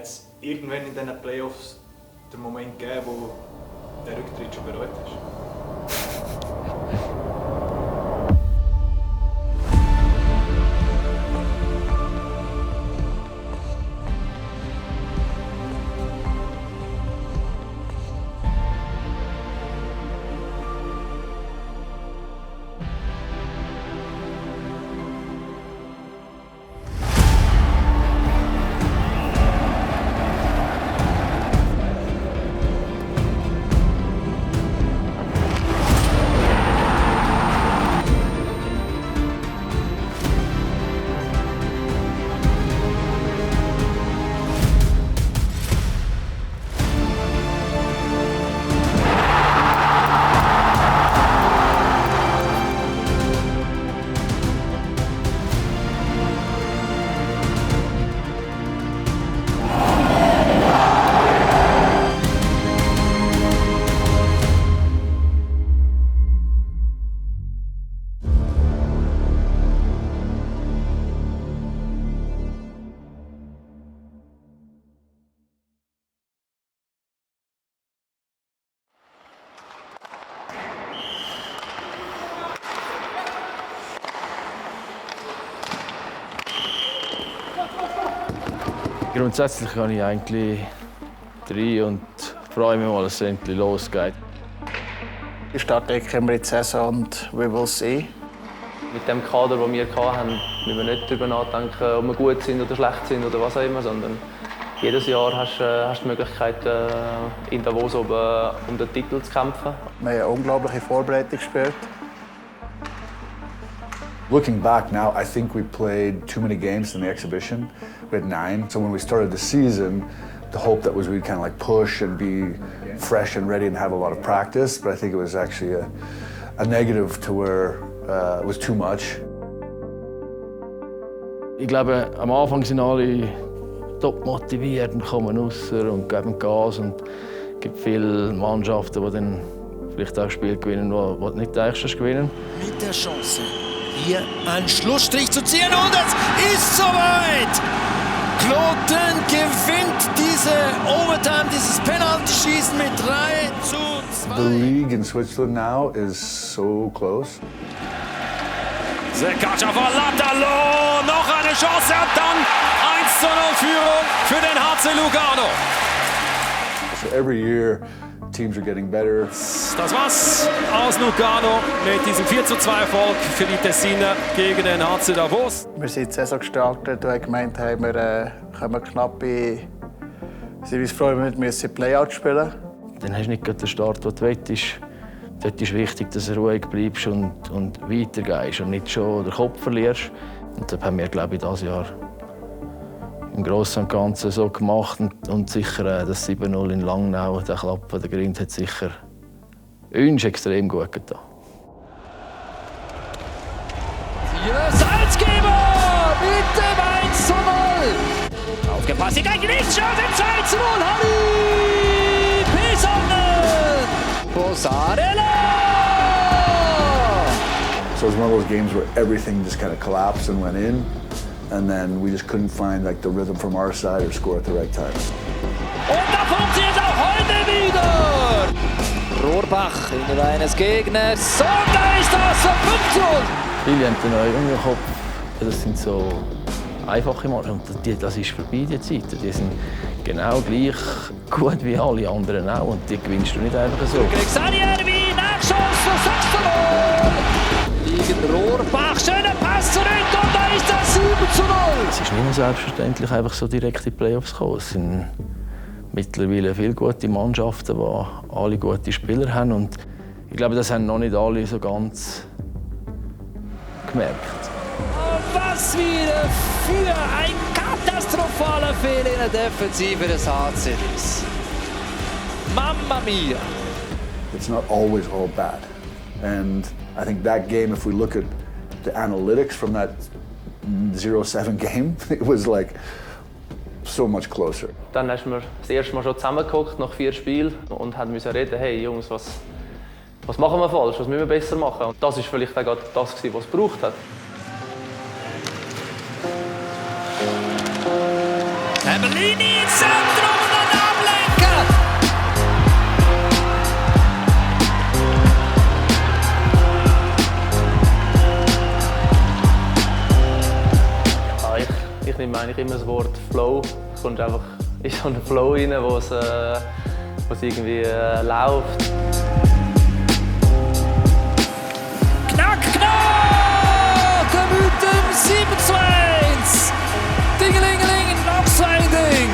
Hat es irgendwann in diesen Playoffs den Moment gegeben, wo der Rücktritt schon bereut hast? Grundsätzlich habe ich eigentlich 3 und freue mich mal, dass es endlich losgeht. Ich starte in die Saison und we will see. Mit dem Kader, den wir hatten, müssen wir nicht darüber nachdenken, ob wir gut sind oder schlecht sind oder was auch immer, sondern jedes Jahr hast du die Möglichkeit, in Davos oben um den Titel zu kämpfen. Wir haben eine unglaubliche Vorbereitung gespielt. Looking back now, I think we played too many games in the exhibition. We had 9. So when we started the season, the hope that was we'd kind of like push and be fresh and ready and have a lot of practice. But I think it was actually a negative to where it was too much. Ich glaube, am Anfang sind alle top motiviert und kommen raus und geben Gas. Und es gibt viele Mannschaften, die dann vielleicht auch Spiele gewinnen, die du nicht denkst, gewinnen. Mit der Chance, hier einen Schlussstrich zu ziehen und es ist soweit! Kloten gewinnt diese Overtime, dieses Penalty-Schießen mit 3:2. The league in Switzerland now is so close. Sekac auf Latalo, noch eine Chance und dann 1:0 Führung für den HC Lugano. So every year teams are getting better. Das war's aus Lugano mit diesem 4:2-Erfolg für die Tessiner gegen den HC Davos. Wir sind die Saison gestartet und haben gemeint, wir kommen knapp in. Sie uns freuen, wir müssen Playout spielen. Dann hast du nicht den Start, den du willst. Dort ist wichtig, dass du ruhig bleibst und weitergehst und nicht schon den Kopf verlierst. Und das haben wir, glaube ich, dieses Jahr im Großen und Ganzen so gemacht. Und sicher das 7:0 in Langnau, der Klappe, der Grind hat sicher uns extrem gut getan. Salzgeber mit dem 1:0. Aufgepasst, die gleiche Lichtchance im 2:0. Harry Pesonen. Posarella. So it was one of those games where everything just kind of collapsed and went in. And then we just couldn't find like the rhythm from our side or score at the right time. Und da funktioniert es auch heute wieder. Rohrbach in der eines Gegners. So, da ist das 5:0. Viele haben den im Kopf, das sind so einfache Mannschaften. Und das ist vorbei, die Zeit. Die sind genau gleich gut wie alle anderen auch. Und die gewinnst du nicht einfach so. Xaniervi, Nachschuss für 6:0. Liegen Rohrbach, schöner Pass zurück und da ist das 7:0. Es ist nicht mehr selbstverständlich, einfach so direkt in die Playoffs zu kommen. Es sind mittlerweile viele gute Mannschaften, die alle gute Spieler haben. Und ich glaube, das haben noch nicht alle so ganz gemerkt. Und was wieder für ein katastrophaler Fehler in der Defensive des HCs. Mamma mia! It's not always all bad. And I think that game, if we look at the analytics from that 0-7 game, it was like so much closer. Dann haben wir das erste Mal schon zusammengehockt nach 4 Spielen und mussten reden, hey Jungs, was machen wir falsch, was müssen wir besser machen? Und das war vielleicht auch das, was es gebraucht hat. Hebben Linie ins Zentrum und dann ablenken. Ja, ich nehme eigentlich immer das Wort Flow. Es kommt einfach in so einen Flow rein, wo es irgendwie läuft. Knack, knack! Mit dem 7:1. Dingelingeling, noch so ein Ding.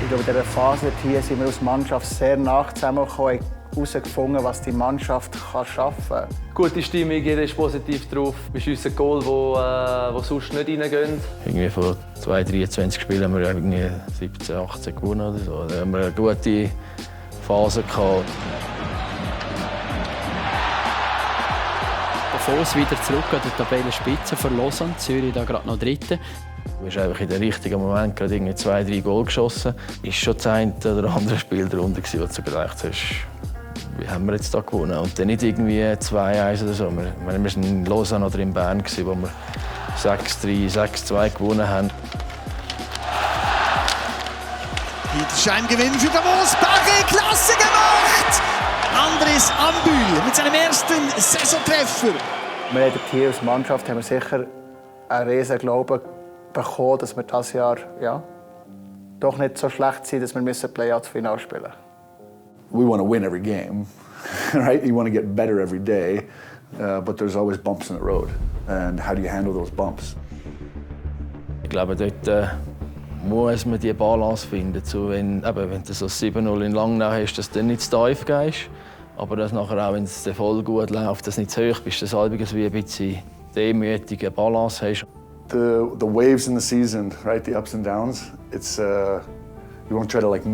Ich glaube, in dieser Phase hier sind wir als Mannschaft sehr nah zusammengekommen, herausgefunden, was die Mannschaft schaffen kann. Gute Stimmung, jeder ist positiv drauf. Wir schiessen Goal, die sonst nicht reingehen. Irgendwie von 23 Spielen haben wir irgendwie 17, 18 gewonnen oder so. Da haben wir eine gute Phase gehabt. Davos wieder zurück an der Tabellenspitze für Lausanne. Zürich da gerade noch Dritte. Du hast einfach in den richtigen Moment gerade irgendwie 2, 3 Goal geschossen. Ist schon das eine oder andere Spiel darunter gewesen, wo du gedacht hast, wie haben wir jetzt da gewonnen? Und dann nicht irgendwie 2-1 oder so. Wir waren in Lausanne oder in Bern, wo wir 6-3, 6-2 gewonnen haben. Scheingewinn für Davos. Bagge, klasse gemacht! Andres Ambühl mit seinem ersten Saisontreffer. Wir haben hier als Mannschaft haben wir sicher einen riesen Glauben bekommen, dass wir dieses Jahr doch nicht so schlecht sind, dass wir Play-Out-Final spielen müssen. We want to win every game, right? You want to get better every day, but there's always bumps in the road. And how do you handle those bumps? Ich glaube, dort muss man die Balance finden. So, wenn du so 7-0 in Langnau hast, dass du dann nicht zu tief gehst. Aber dass nachher auch, wenn es voll gut läuft, dass du nicht zu hoch bist, dass du wie ein bisschen demütige Balance hast. The waves in the season, right? The ups and downs. It's you want to try to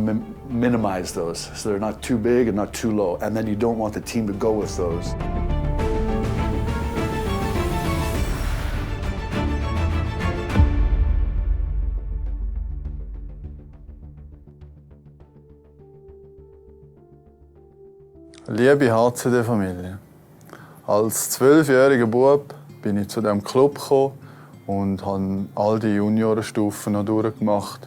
minimize those, so they're not too big and not too low, and then you don't want the team to go with those. Liebe HCD-Familie, als 12-jähriger Bub bin ich zu diesem Club gekommen und habe all die Juniorenstufen noch durchgemacht.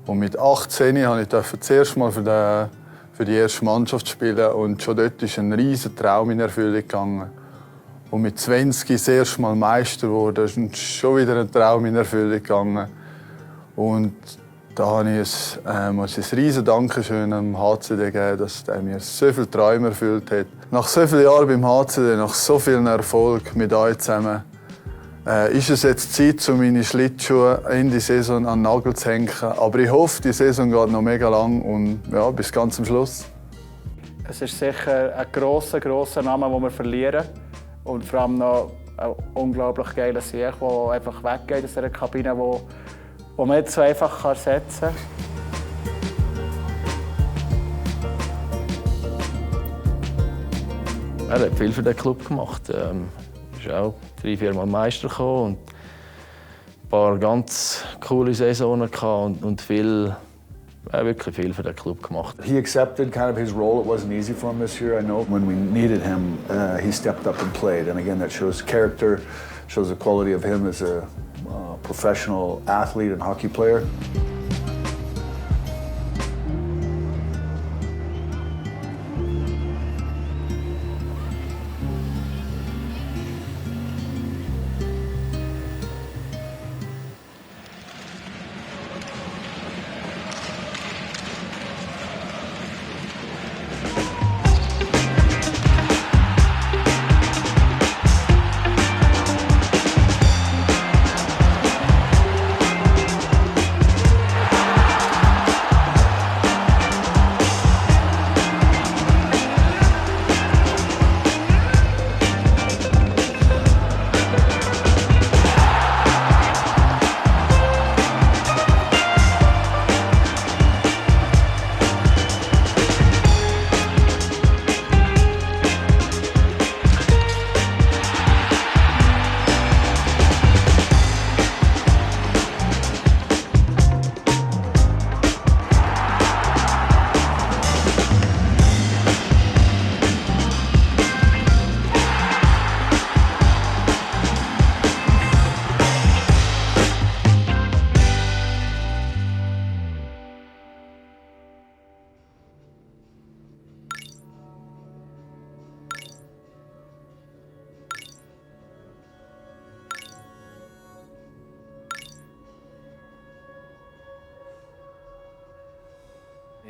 Und mit 18 durfte ich zuerst mal für die erste Mannschaft spielen und schon dort ist ein riesiger Traum in Erfüllung gegangen. Und mit 20 das erste Mal Meister geworden, ist schon wieder ein Traum in Erfüllung gegangen. Und da habe ich ein riesiges Dankeschön am HCD gegeben, dass er mir so viele Träume erfüllt hat. Nach so vielen Jahren beim HCD, nach so vielen Erfolg mit euch zusammen, ist es jetzt Zeit, meine Schlittschuhe in die Saison an den Nagel zu hängen. Aber ich hoffe, die Saison geht noch mega lang und bis ganz zum Schluss. Es ist sicher ein grosser Name, den wir verlieren. Und vor allem noch ein unglaublich geiler Sieg, der einfach weggeht aus dieser Kabine, wo man nicht so einfach setzen kann. Er hat viel für den Club gemacht. Ist auch 3-4 Mal Meister gekommen und ein paar ganz coole Saisonen gehabt und wirklich viel für den Club gemacht. He accepted kind of his role. It wasn't easy for him this year. I know when we needed him, he stepped up and played. And again, that shows character, shows the quality of him as a professional athlete and hockey player.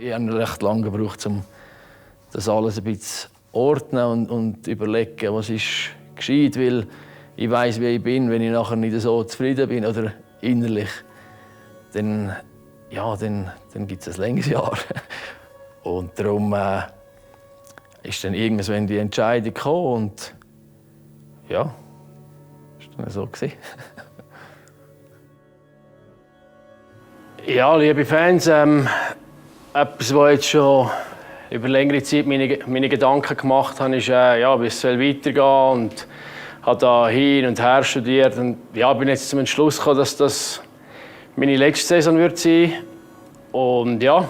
Ich habe recht lange gebraucht, um das alles ein bisschen zu ordnen und überlegen, was ist gescheit, weil ich weiss, wie ich bin. Wenn ich nachher nicht so zufrieden bin oder innerlich, dann gibt es ein längeres Jahr. Und darum ist dann irgendwann die Entscheidung gekommen und ja, das war dann so. Ja, liebe Fans, etwas, was jetzt schon über längere Zeit meine Gedanken gemacht habe, ist, wie es weitergehen soll. Und habe da hin und her studiert und bin jetzt zum Entschluss gekommen, dass das meine letzte Saison wird sein. Und ja,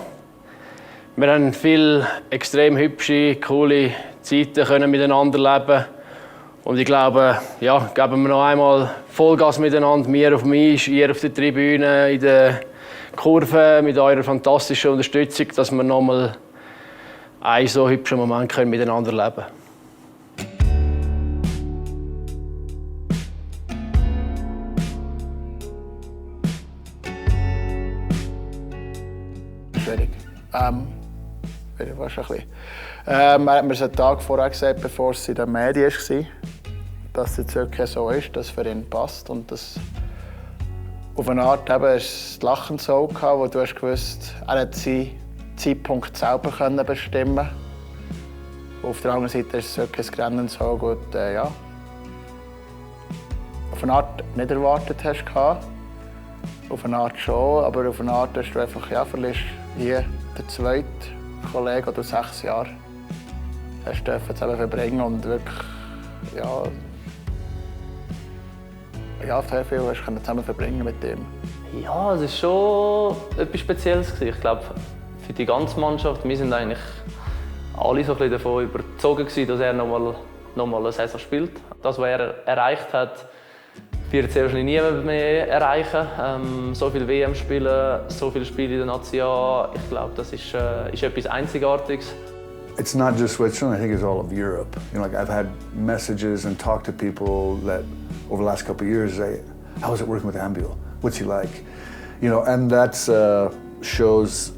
wir haben viele extrem hübsche, coole Zeiten können miteinander leben. Und ich glaube, geben wir noch einmal Vollgas miteinander, wir auf dem Eis, ihr auf der Tribüne, in der Kurve, mit eurer fantastischen Unterstützung, dass wir noch mal einen so hübschen Moment können miteinander leben können. Schwierig. Fast ein bisschen. Er hat mir einen Tag vorher gesagt, bevor es in den Medien war, dass es jetzt wirklich so ist, dass es für ihn passt. Und dass auf eine Art eben ein Lachen so gehabt, wo du hast gewusst, er hat seinen Zeitpunkt selber bestimmen. Auf der anderen Seite ist es wirklich ein Rennen so gut, auf eine Art nicht erwartet hast. Auf eine Art schon, aber auf eine Art hast du einfach, verlierst hier den zweiten Kollegen, den du 6 Jahre hast zusammen verbringen und wirklich, sehr viel hast du zusammen verbringen mit ihm. Ja, es war schon etwas Spezielles. Ich glaube, für die ganze Mannschaft, wir sind eigentlich alle so ein bisschen davon überzogen, dass er noch mal eine Saison spielt. Das, was er erreicht hat, wird sehr wahrscheinlich niemand mehr erreichen. So viele WM spielen, so viele Spiele in der Nation. Ich glaube, das ist etwas Einzigartiges. It's not just Switzerland, I think it's all of Europe. I've had messages and talked to people that over the last couple of years say, how is it working with Ambuil? What's he like? And that shows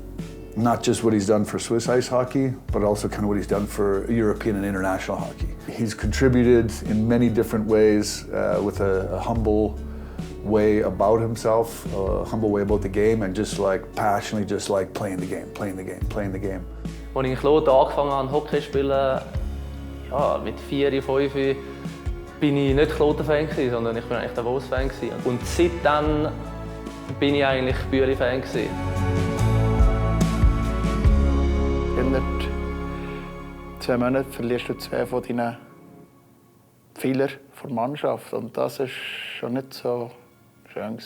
not just what he's done for Swiss ice hockey, but also kind of what he's done for European and international hockey. He's contributed in many different ways with a humble way about himself, a humble way about the game, and just passionately playing the game. Als ich in Kloten angefangen habe, Hockey zu spielen, mit 4, 5, bin ich nicht Kloten-Fan, sondern ich bin eigentlich der Davos-Fan. Und seitdem bin ich eigentlich Bühli-Fan. Innerhalb 2 Monaten verlierst du 2 von deinen Fehlern der Mannschaft. Und das war schon nicht so schön.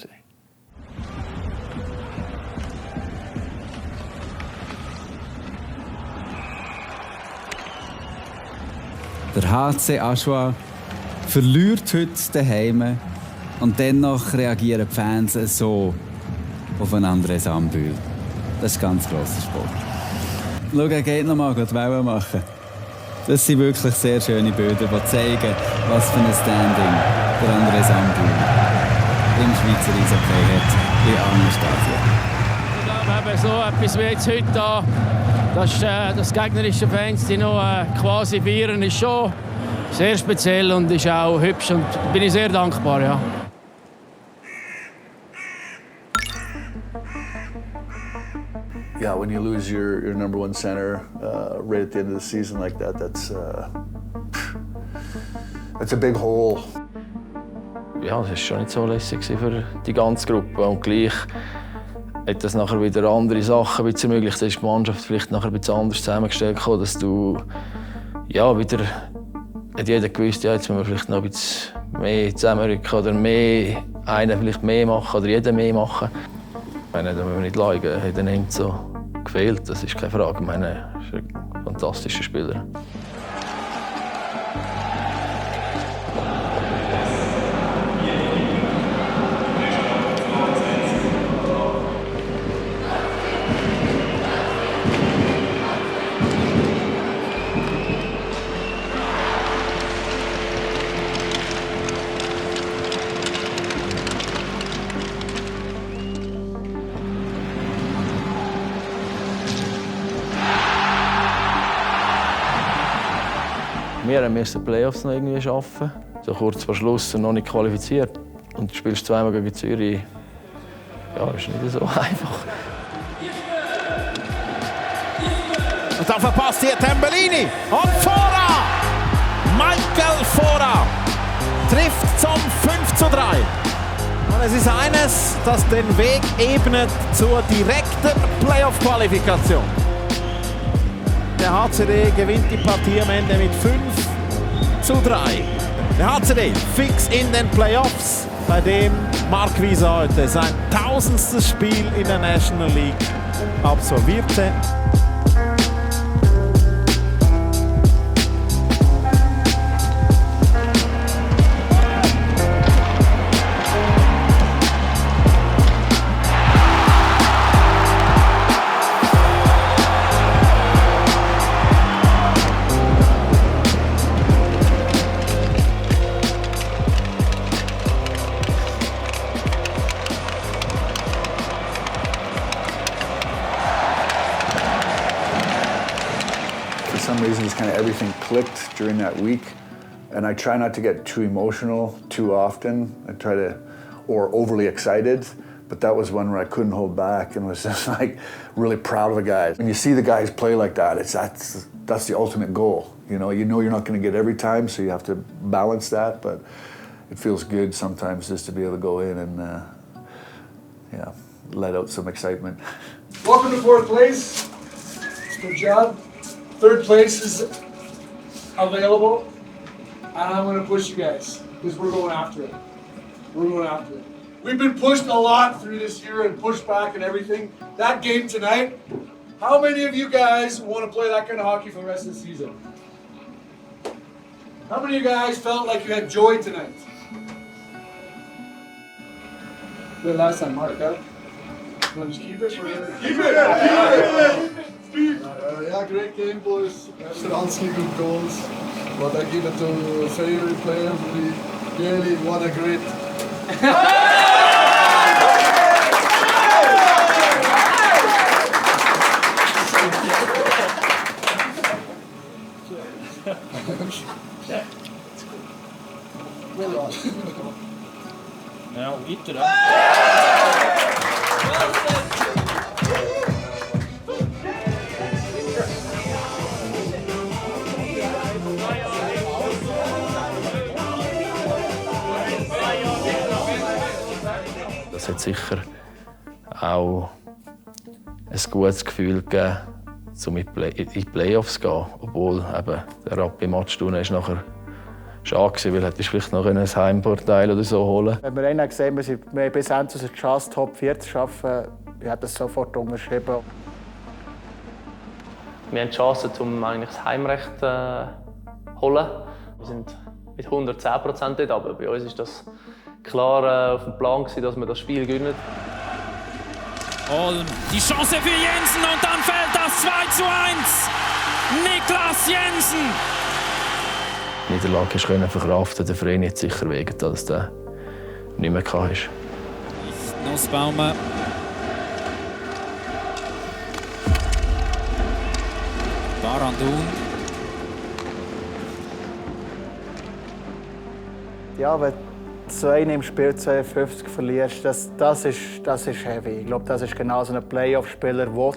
Der HC Aschua verliert heute daheim und dennoch reagieren die Fans so auf ein anderes Ambuil. Das ist ganz grosser Sport. Schau, er geht noch mal die Wellen machen. Das sind wirklich sehr schöne Bilder, die zeigen, was für ein Standing der Andres Ambuil im Schweizer Eishockey hat in allen Stadien. Ich glaube, eben so etwas wie jetzt heute da, das gegnerische Fans, die noch quasi feiern, ist schon sehr speziell und ist auch hübsch und bin ich sehr dankbar. Ja. Yeah, when you lose your number 1 center right at the end of the season like that, that's a big hole. Ja, das war schon nicht so lässig für die ganze Gruppe. Und gleich hat das nachher wieder andere Sachen ermöglicht. Da ist die Mannschaft vielleicht nachher ein bisschen anders zusammengestellt, dass du wieder hat jeder gewusst, jetzt müssen wir vielleicht noch ein bisschen mehr zusammenrücken oder einer vielleicht mehr machen oder jeder mehr machen. Da müssen wir nicht leugnen, hat er nicht so gefehlt, das ist keine Frage. Ich meine, er ist ein fantastischer Spieler. Wir mussten die Playoffs noch irgendwie schaffen. So kurz vor Schluss noch nicht qualifiziert. Und du spielst zweimal gegen Zürich. Ja, ist nicht so einfach. Und dann verpasst hier Tambellini. Und Fora! Michael Fora trifft zum 5:3. Und es ist eines, das den Weg ebnet zur direkten Playoff-Qualifikation. Der HCD gewinnt die Partie am Ende mit 5:3. Der HCD fix in den Playoffs, bei dem Marc Wieser heute sein 1000. Spiel in der National League absolvierte. For some reason, just kind of everything clicked during that week. And I try not to get too emotional too often. I try to, or overly excited. But that was one where I couldn't hold back and was just like really proud of the guys. When you see the guys play like that, that's the ultimate goal. You know you're not going to get every time, so you have to balance that. But it feels good sometimes just to be able to go in and let out some excitement. Welcome to fourth place. Good job. Third place is available, and I'm going to push you guys because we're going after it. We're going after it. We've been pushed a lot through this year and pushed back and everything. That game tonight, how many of you guys want to play that kind of hockey for the rest of the season? How many of you guys felt like you had joy tonight? Good last time, Mark, huh? You want to keep it? Keep it! Yeah, great game, boys. Stefanski, good goals. But I give it to favorite player. Really, what a great. Ja, weiter. Das hat sicher auch ein gutes Gefühl gegeben, um in die Playoffs zu gehen. Obwohl eben der Rappi-Match nachher schade war, weil hätte ich vielleicht noch ein Heimvorteil oder so holen. Wenn wir einen gesehen haben, wir haben bis Ende unsere Chance, Top 4 zu schaffen, ich habe das sofort unterschrieben. Wir haben die Chance, um eigentlich das Heimrecht zu holen. Wir sind mit 110% dort, aber bei uns ist das klar auf dem Plan gewesen, dass wir das Spiel gewinnen. Und die Chance für Jensen und dann fällt das 2:1. Niklas Jensen. Die Niederlage können verkraften, der Verein nicht sicher wegen, dass der nicht mehr kann. Nussbaumer. Barandun. Ja, wenn du einen im Spiel 52 verlierst, das ist heavy. Ich glaube, das ist genau so ein Playoff-Spieler, den du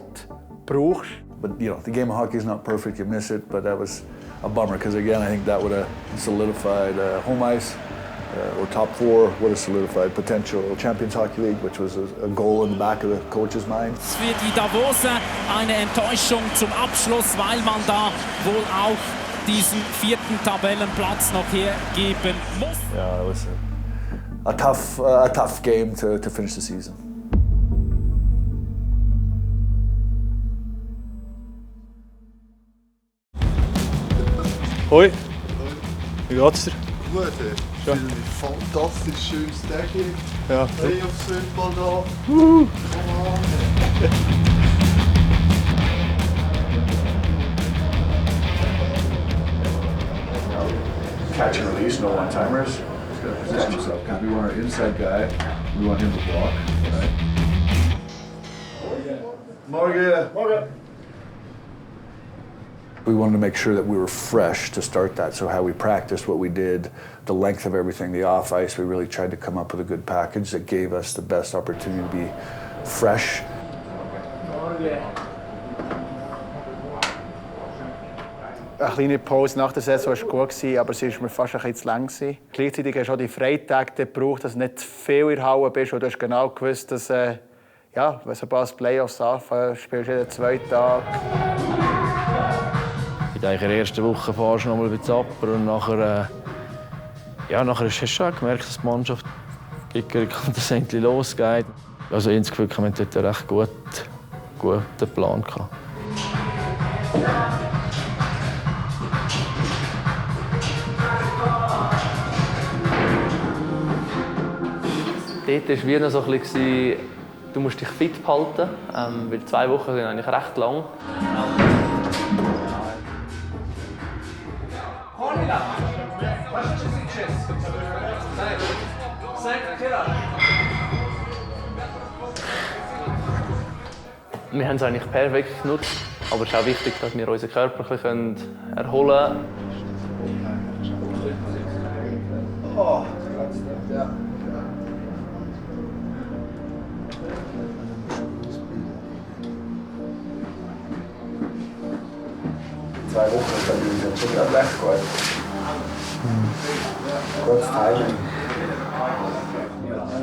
brauchst. But the game of hockey is not perfect. You miss it, but that was a bummer because again, I think that would have solidified home ice or top 4. Would have solidified potential Champions Hockey League, which was a goal in the back of the coach's mind. Für die Davoser eine Enttäuschung zum Abschluss, weil man da wohl auch diesen 4. Tabellenplatz noch hergeben muss. Yeah, it was a tough game to finish the season. Hoi, wie geht's dir? Gut, es ist ein fantastisch schönes Tag hier. Ja. Playoffs-Football da. Catch and release, no one-timers. He's got to position himself because we want our inside guy. We want him to block. Right? Morgen. Morgen. We wanted to make sure that we were fresh to start that. So how we practiced, what we did, the length of everything, the off ice, we really tried to come up with a good package that gave us the best opportunity to be fresh. Eine kleine Pause nach der Saison war gut, aber sie war mir fast ein bisschen zu lang. Gleichzeitig hast du auch die Freitage gebraucht, dass du nicht zu viel in der Halle bist. Und du hast genau gewusst, dass wenn sobald die Playoffs anfangen, spielst du jeden 2 Tage. In der ersten Woche fahrst du noch mal ein bisschen ab und nachher hast du schon gemerkt, dass die Mannschaft gegen das endlich losgeht. Also insgesamt haben wir dort einen recht guten Plan gehabt. Dort war wie noch so ein bisschen, du musst dich fit behalten, weil 2 Wochen sind eigentlich recht lang. Wir haben es eigentlich perfekt genutzt, aber es ist auch wichtig, dass wir unseren Körper ein bisschen erholen können. Oh. Ja. 2 Wochen ist dann schon gerade recht gut. Gutes Timing.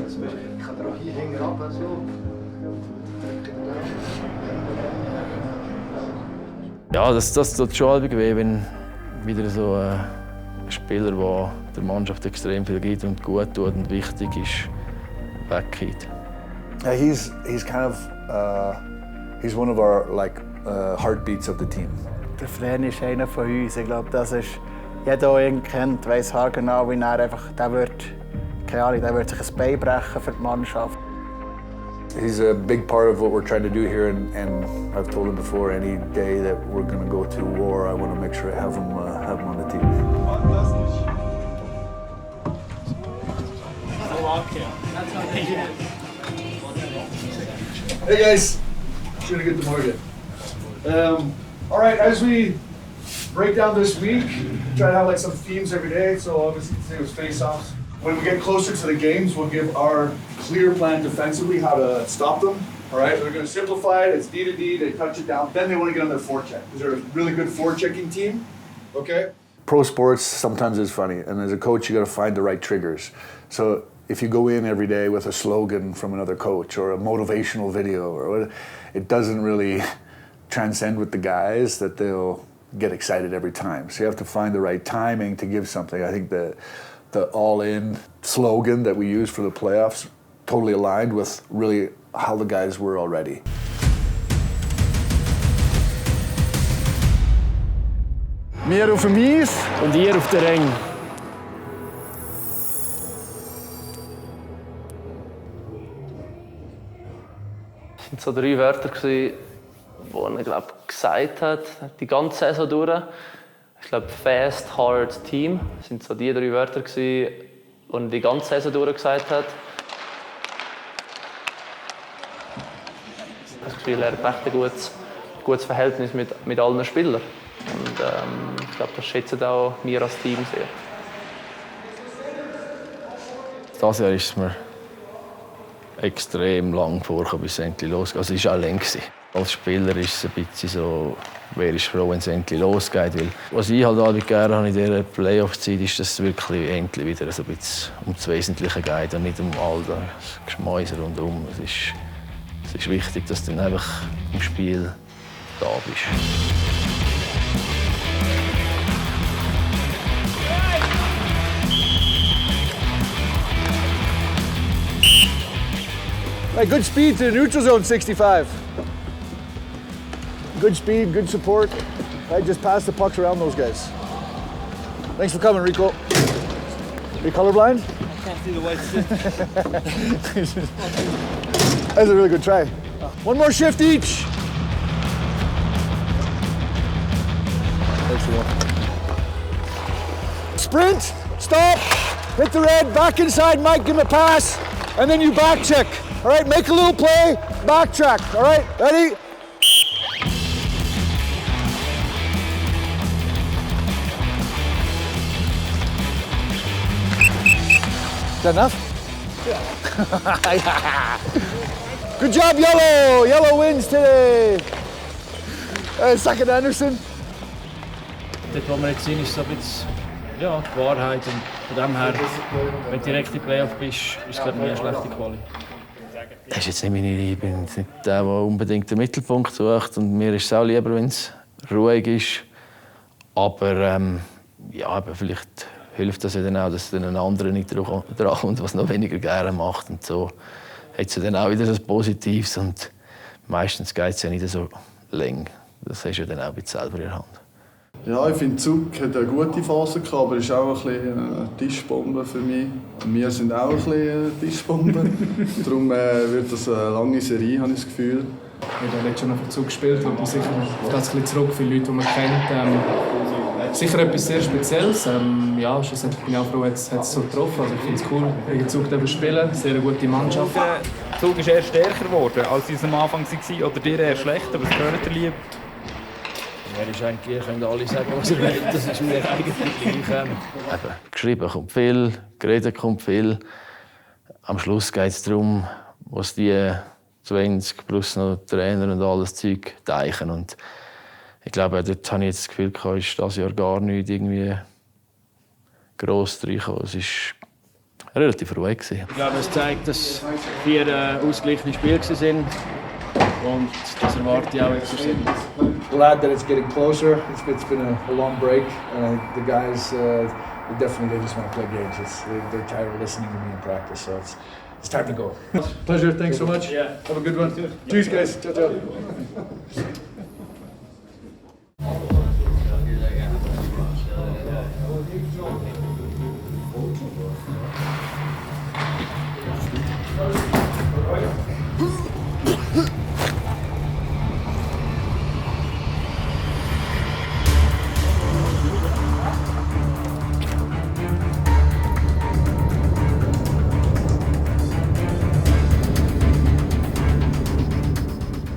Ich kann auch hier hängen ab. Ja, das tut schon halbwegs weh, wenn wieder so ein Spieler, der der Mannschaft extrem viel gibt und gut tut und wichtig ist, weggeht. He's kind of he's one of our heartbeats of the team. Der Fren ist einer von uns. Ich glaube, das ist jeder, der ihn kennt, weiss haargenau, wie er einfach, der wird sich ein Bein brechen für die Mannschaft. He's a big part of what we're trying to do here, and I've told him before, any day that we're going to go to war, I want to make sure I have him on the team. Hey guys, schöne guten Morgen. All right, as we break down this week, try to have some themes every day. So obviously today was face-offs. When we get closer to the games, we'll give our clear plan defensively how to stop them. All right, we're going to simplify it. It's D to D. They touch it down. Then they want to get on their forecheck because they're a really good forechecking team. Okay. Pro sports sometimes is funny, and as a coach, you got to find the right triggers. So if you go in every day with a slogan from another coach or a motivational video, or it doesn't really transcend with the guys that they'll get excited every time. So you have to find the right timing to give something. I think the all-in slogan that we use for the playoffs totally aligned with really how the guys were already. Wir auf dem Eis und ihr auf der Ring. Das waren so 3 Wörter, die er gesagt hat, die ganze Saison durch. Ich glaube, fast, hard, team sind so die 3 Wörter, die er die ganze Saison durch gesagt hat. Das Gefühl, er hat echt ein gutes Verhältnis mit allen Spielern. Und ich glaube, das schätzen auch wir als Team sehr. Dieses Jahr ist es mir extrem lang vorgekommen, bis es endlich losgeht. Also es war auch lang. Als Spieler ist es ein bisschen so, wer ist froh, wenn es endlich losgeht. Weil was ich halt gerne habe in dieser Playoff-Zeit, ist, dass es wirklich endlich wieder so ein bisschen um das Wesentliche geht und nicht um all das Geschmäuse rundherum. Es ist wichtig, dass du dann einfach im Spiel da bist. Right, good speed to the neutral zone, 65. Good speed, good support. Right, just pass the pucks around those guys. Thanks for coming, Rico. Are you colorblind? I can't see the white stick. That's a really good try. One more shift each. Sprint, stop, hit the red, back inside, Mike, give him a pass, and then you back check. All right, make a little play, backtrack. All right, ready? that enough? Yeah. Good job, Yellow! Yellow wins today! Second Anderson. Dort, wo wir jetzt sind, ist so ein bisschen ja, die Wahrheit. Und von dem her, wenn du direkt im Playoff bist, ist es glaube ich nie eine schlechte Quali. Das ist jetzt nicht meine Liebe. Ich bin jetzt nicht der unbedingt den Mittelpunkt sucht. Und mir ist es auch lieber, wenn es ruhig ist. Aber ja, aber vielleicht hilft das ja dann auch, dass dann ein anderer nicht drankommt, was noch weniger gerne macht. Und so hat es dann auch wieder etwas Positives. Und meistens geht es ja nicht so lang. Das hast du ja dann auch ein bisschen selber in der Hand. Ja, ich finde, Zug hat eine gute Phase gehabt, aber ist auch ein bisschen eine Tischbombe für mich. Wir sind auch ein bisschen eine Tischbombe. Darum wird das eine lange Serie, habe ich das Gefühl. Wir haben letztes Jahr noch für Zug gespielt und sicher ganz ein bisschen zurück für Leute, die man kennt. Sicher etwas sehr Spezielles. Ja, schlussendlich bin ich auch froh, dass es so getroffen. Also ich finde es cool, gegen Zug zu spielen. Sehr eine gute Mannschaft. Zug ist eher stärker geworden, als es am Anfang war. Oder dir eher schlecht, aber das gehört dir lieb. Er ist eigentlich, ihr könnt alle sagen, was ihr wollt. Das ist mir eigentlich gleich. Geschrieben kommt viel, geredet kommt viel. Am Schluss geht es darum, was die 20 plus noch Trainer und alles Zeug teichen. Und ich glaube, dort habe ich jetzt das Gefühl, ist dieses Jahr gar nicht irgendwie gross reingekommen. Es war relativ ruhig. Ich glaube, es zeigt, dass 4 ausgeglichene Spiele waren. Und das erwarte ich auch jetzt. Glad that it's getting closer. It's been a long break, and the guys they just want to play games. They're tired of listening to me in practice, so it's time to go. Pleasure. Thanks so much. Yeah. Have a good one. Cheers, guys. Ciao, ciao.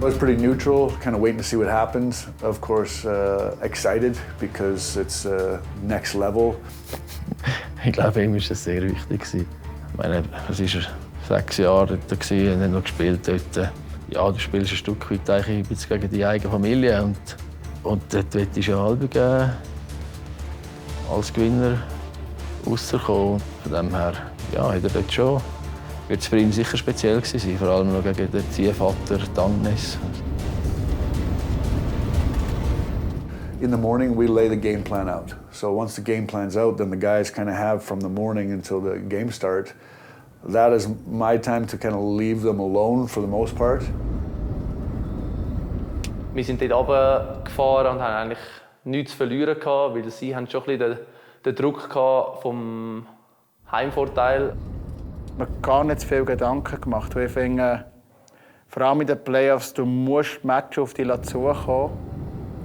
I was pretty neutral, kind of waiting to see what happens. Of course, excited because it's next level. Ich glaube, ihm war das sehr wichtig. Ich meine, es war 6 Jahre dort und dann noch gespielt dort. Ja, du spielst ein Stück weit ein bisschen gegen die eigene Familie und dort willst du ja halb als Gewinner rauskommen. Von dem her, ja, hat er dort schon. Wird es für ihn sicher speziell gewesen sein, vor allem noch gegen den Ziehvater Agnes. In the morning, we lay the game plan out. So once the game plan's out, then the guys kind of have from the morning until the game start. That is my time to kind of leave them alone for the most part. Wir sind dort runtergefahren und haben eigentlich nichts zu verlieren gehabt, weil sie haben schon ein bisschen den Druck gehabt vom Heimvorteil. Ich habe mir gar nicht zu viel Gedanken gemacht, weil ich finde, vor allem in den Playoffs, du musst Match auf dich zukommen.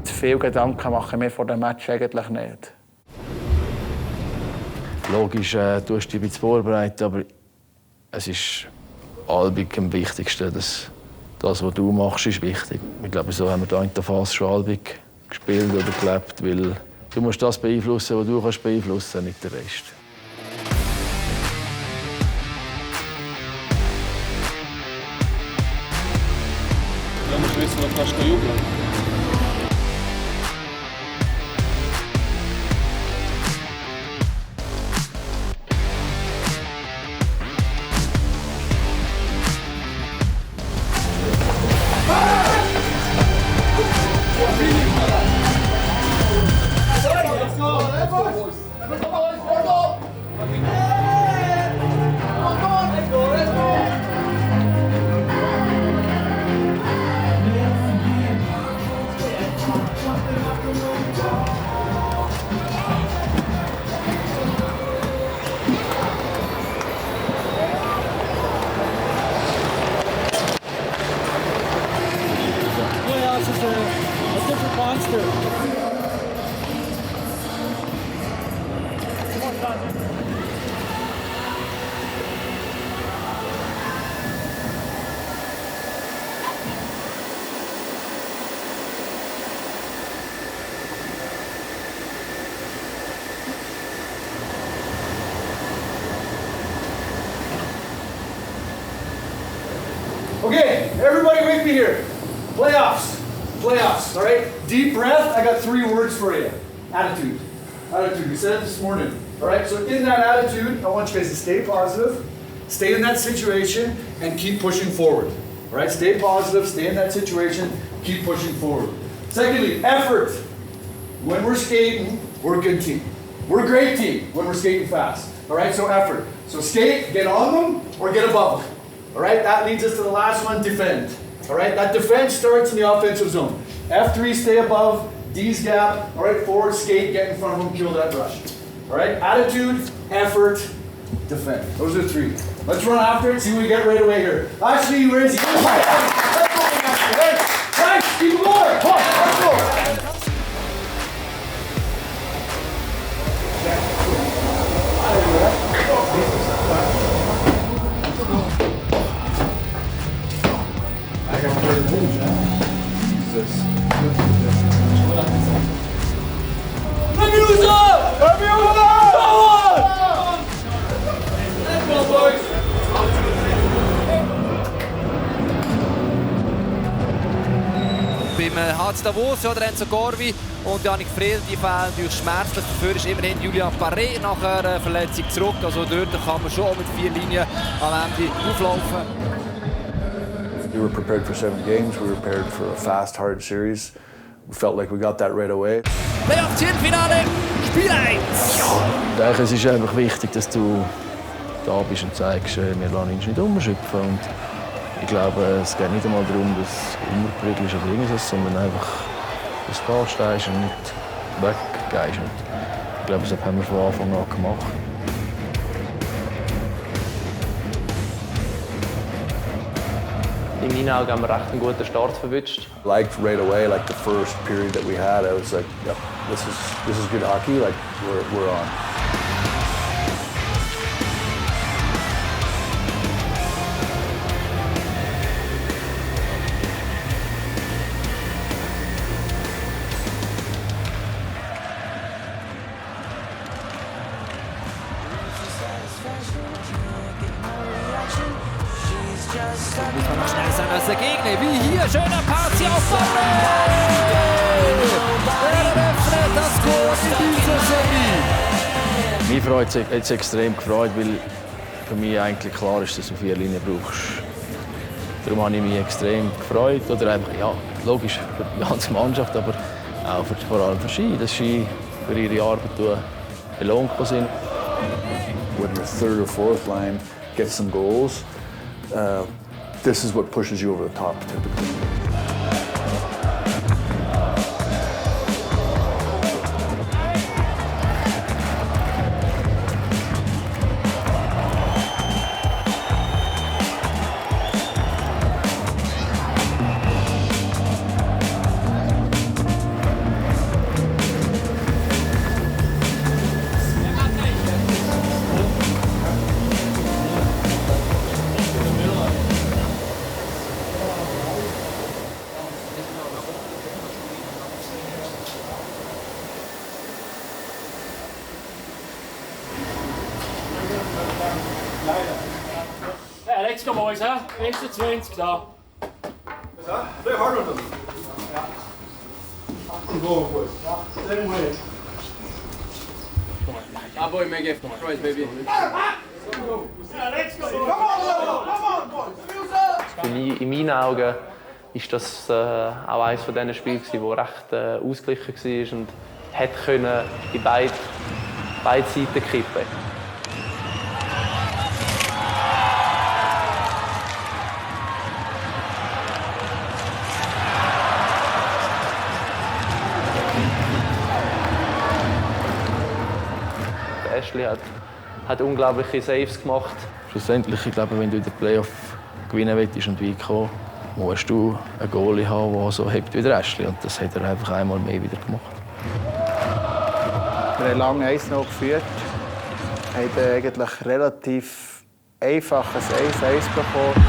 Zu viel Gedanken machen wir vor dem Match eigentlich nicht. Logisch, du hast dich ein bisschen vorbereitet, aber es ist allbig am wichtigsten, dass das, was du machst, ist wichtig. Ich glaube, so haben wir da in der Phase schon allbig gespielt oder gelebt, weil du musst das beeinflussen, was du beeinflussen kannst, nicht der Rest. Du musst wissen, was du jubeln. Okay, everybody with me here. Playoffs. Playoffs, all right? Deep breath. I got 3 words for you. Attitude. Attitude. We said it this morning. All right, so in that attitude, I want you guys to stay positive, stay in that situation, and keep pushing forward. All right, stay positive, stay in that situation, keep pushing forward. Secondly, effort. When we're skating, we're a good team. We're a great team when we're skating fast. All right, so effort. So skate, get on them, or get above them. All right, that leads us to the last one, defend. All right, that defense starts in the offensive zone. F3, stay above. D's gap. All right, forward, skate, get in front of them, kill that rush. All right, attitude, effort, defend. Those are 3. Let's run after it, see what we get right away here. Actually, where's the Let's go after it. Thanks, keep going. Come on, let's go. Beim HC Davos, ja, der Enzo Corvi und Yannick Frehl, die fehlen natürlich schmerzlich. Dafür ist immerhin Julian Paré nach einer Verletzung zurück. Also dort kann man schon mit 4 Linien am Ende auflaufen. We were prepared for 7 games. We were prepared for a fast, hard series. We felt like we got that right away. Playoff-Finale, Spiel 1! Ich denke, es ist einfach wichtig, dass du da bist und zeigst, wir lassen uns nicht umschöpfen. Und ich glaube, es geht nicht einmal darum, dass du umgeprügelt oder irgendwas, sondern einfach, dass du da stehst und nicht weggehst. Und ich glaube, das haben wir von Anfang an gemacht. In meinen Augen haben wir recht einen guten Start verwünscht. Like right away, like the first period that we had, I was like, yep, this is good hockey. Like we're on. Muss man noch schnell sein als der Gegner. Wie hier, schöner Pass hier auf Barré! Er öffnet das Tor in dieser Serie. Mich freut es jetzt extrem gefreut, weil für mich eigentlich klar ist, dass du 4 Linien brauchst. Darum habe ich mich extrem gefreut. Oder einfach, ja, logisch für die ganze Mannschaft, aber auch vor allem für Ski, dass Ski für ihre Arbeit belohnt sind. When your 3rd or 4th line gets some goals, this is what pushes you over the top typically. Ja, let's go boys, hè? 21 da. Play hard on them. Keep going, boys. Same way. Ah, boy, make it right, baby. Ja, let's go. Come on, boys. Für mich, in meinen Augen ist das auch eines von diesen Spielen, das recht ausgeglichen war und hätte in beide Seiten kippen. Ashley hat unglaubliche Saves gemacht. Schlussendlich, ich glaube, wenn du in den Playoff gewinnen willst und weit kommen, musst du einen Goalie haben, der so hebt wie der Ashley. Und das hat er einfach einmal mehr wieder gemacht. Wir haben lange 1-0 geführt, haben eigentlich relativ einfaches 1-1 bekommen.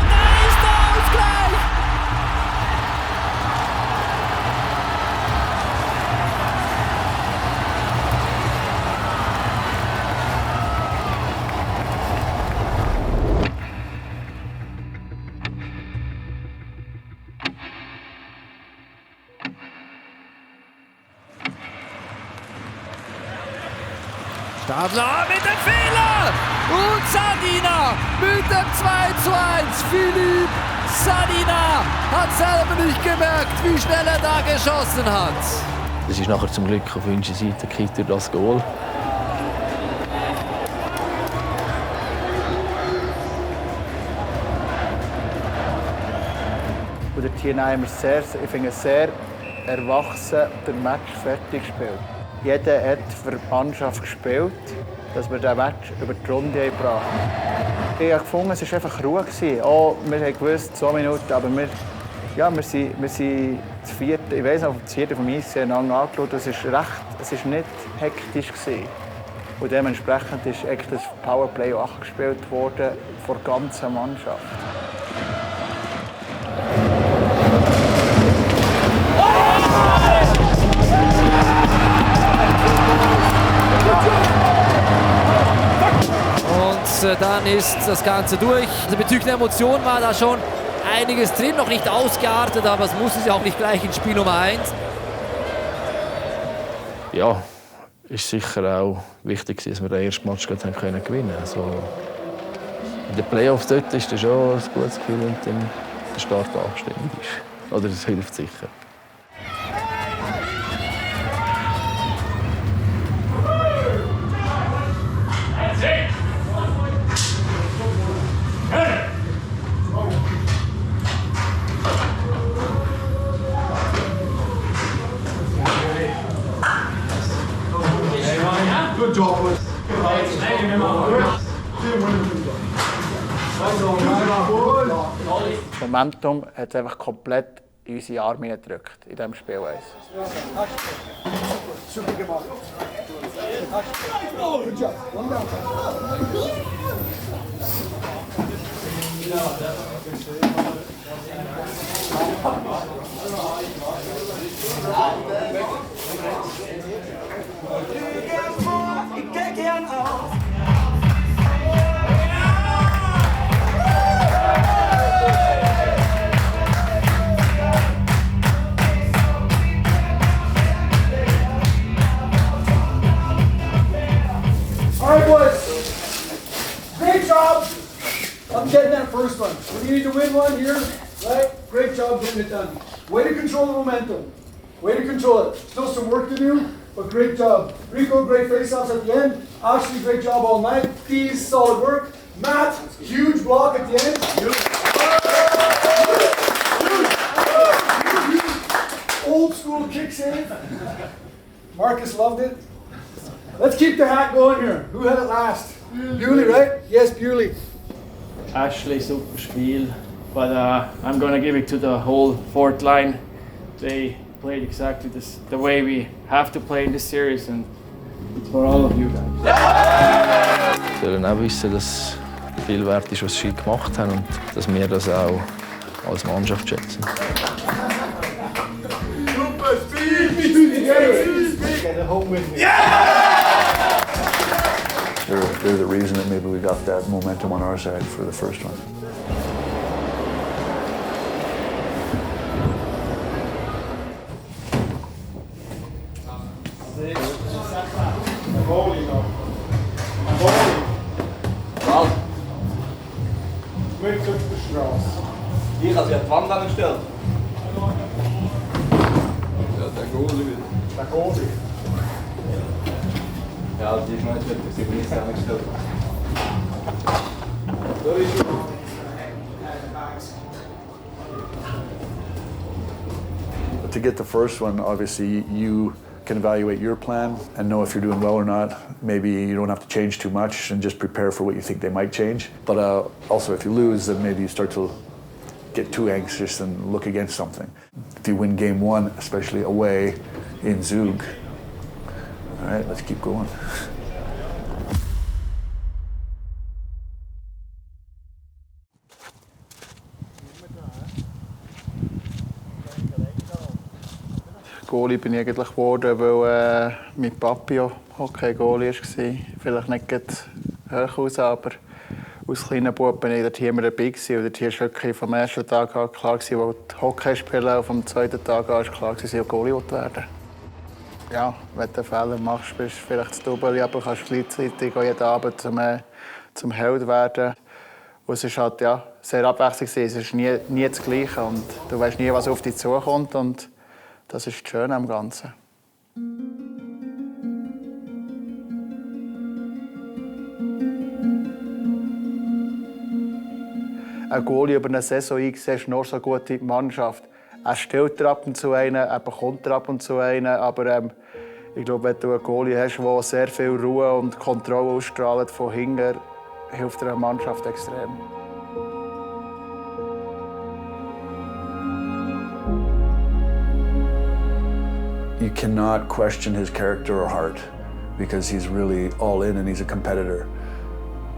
Stadler mit dem Fehler und Sadina mit dem 2:1. Philippe Sadina hat selber nicht gemerkt, wie schnell er da geschossen hat. Es ist nachher zum Glück auf unserer Seite gekippt durch das Goal. Und der Team haben wir ich finde, sehr erwachsen den Match fertig gespielt. Jeder hat für die Mannschaft gespielt, dass wir den Match über die Runde gebracht haben. Ich habe gefunden, es war einfach Ruhe. Auch, wir haben gewusst, 2 Minuten, aber wir sind das vierte, ich weiss noch, das vierte vom Eis einander angeschaut. Es war nicht hektisch. Und dementsprechend ist das Powerplay auch gespielt worden von der ganzen Mannschaft. Und dann ist das Ganze durch. Also bezüglich der Emotion war da schon einiges drin, noch nicht ausgeartet, aber es musste sich auch nicht gleich ins Spiel Nummer 1. Ja, ist sicher auch wichtig, dass wir den ersten Match gewinnen können. Also, in den Playoffs dort ist das schon ein gutes Gefühl, wenn dann der Start angestimmt ist. Oder das hilft sicher. Good job, boys. Das Momentum hat einfach komplett in unsere Arme gedrückt in diesem Spiel 1. Super gemacht. Good job. One down. All right, boys. Great job. I'm getting that first one. We need to win one here, right? Great job getting it done. Way to control the momentum. Way to control it. Still some work to do, but great job. Rico, great face-offs at the end. Ashley, great job all night. Peas, solid work. Matt, huge block at the end. Old school kick save. Marcus loved it. Let's keep the hat going here. Who had it last? Bewley, right? Yes, Bewley. Ashley, super Spiel, but I'm going to give it to the whole fourth line. They played exactly the way we have to play in this series, and it's for all of you guys. Wir sollen auch wissen, dass viel wert ist, was sie gemacht haben und dass wir das auch als Mannschaft schätzen. Super Spiel! They're the reason that maybe we got that momentum on our side for the first one. Mit auf der Straße. Ich habe sie an die Wand angestellt. Ja, der Goalie wieder. Der Goalie. Ja, die ist noch nicht wirklich, sie nicht angestellt. To get the first one, obviously you can evaluate your plan and know if you're doing well or not. Maybe you don't have to change too much and just prepare for what you think they might change. But also if you lose, then maybe you start to get too anxious and look against something. If you win game 1, especially away in Zug, all right, let's keep going. Goalie bin ich eigentlich geworden, weil mein Papi auch Hockey-Goalie war. Vielleicht nicht hoch aus, aber als kleiner Bub bin ich dort hier immer dabei gewesen. Und dort hier war wirklich vom ersten Tag an klar, wo die Hockey spielen, und vom zweiten Tag an war klar, dass ich Goalie werden. Ja, wenn du einen Fehler machst, bist du vielleicht das Double, aber kannst gleichzeitig auch jeden Abend zum Held werden. Und es ist halt sehr abwechslungsreich. Es ist nie das Gleiche und du weißt nie, was auf dich zukommt. Und das ist das Schöne am Ganzen. Ein Goalie über eine Saison eingesehen ist nur so gut wie die Mannschaft. Er stellt ab und zu einen, er bekommt ab und zu einen, aber ich glaube, wenn du einen Goalie hast, der sehr viel Ruhe und Kontrolle ausstrahlt von hinten, hilft der Mannschaft extrem. You cannot question his character or heart because he's really all in and he's a competitor.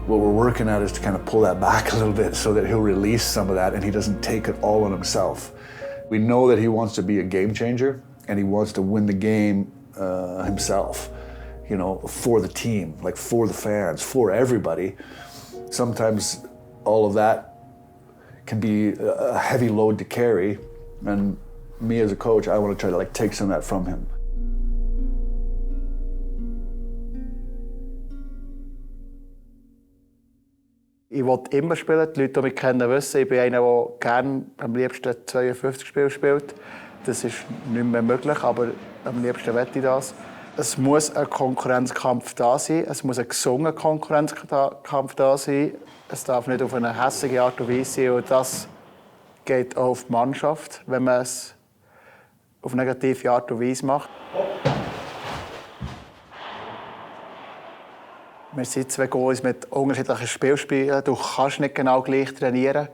What we're working at is to kind of pull that back a little bit so that he'll release some of that and he doesn't take it all on himself. We know that he wants to be a game changer and he wants to win the game himself, you know, for the team, like for the fans, for everybody. Sometimes all of that can be a heavy load to carry, and me as a coach, I want to try to take some of that from him. Ich will immer spielen. Die Leute, die mich kennen, wissen, ich bin einer, der gerne am liebsten 52 Spiele spielt. Das ist nicht mehr möglich, aber am liebsten möchte ich das. Es muss ein Konkurrenzkampf da sein. Es muss ein gesunder Konkurrenzkampf da sein. Es darf nicht auf eine hässliche Art und Weise sein. Und das geht auch auf die Mannschaft, wenn man es auf eine negative Art und Weise macht. Wir sind zwei Goalies mit unterschiedlichen Spielspielen. Du kannst nicht genau gleich trainieren.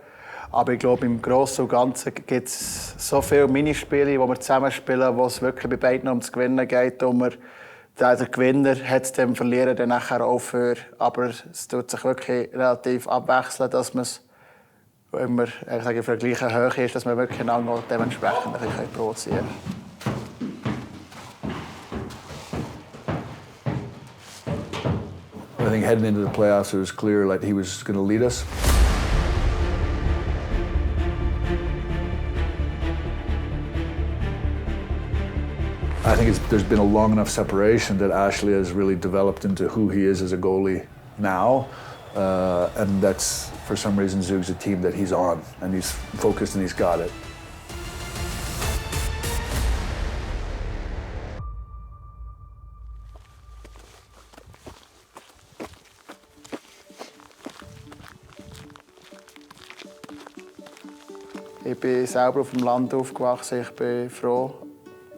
Aber ich glaube, im Großen und Ganzen gibt es so viele Minispiele, die wir zusammen spielen, wo es wirklich bei beiden ums Gewinnen geht. Der Gewinner hat es dem Verlieren dann nachher auch für. Aber es tut sich wirklich relativ abwechseln, dass man es immer auf der gleichen Höhe ist, dass man wirklich einander dementsprechend ein bisschen provozieren kann. I think heading into the playoffs, it was clear like he was going to lead us. I think there's been a long enough separation that Ashley has really developed into who he is as a goalie now. And that's, for some reason, Zug's a team that he's on, and he's focused and he's got it. Ich bin selber auf dem Land aufgewachsen. Ich bin froh,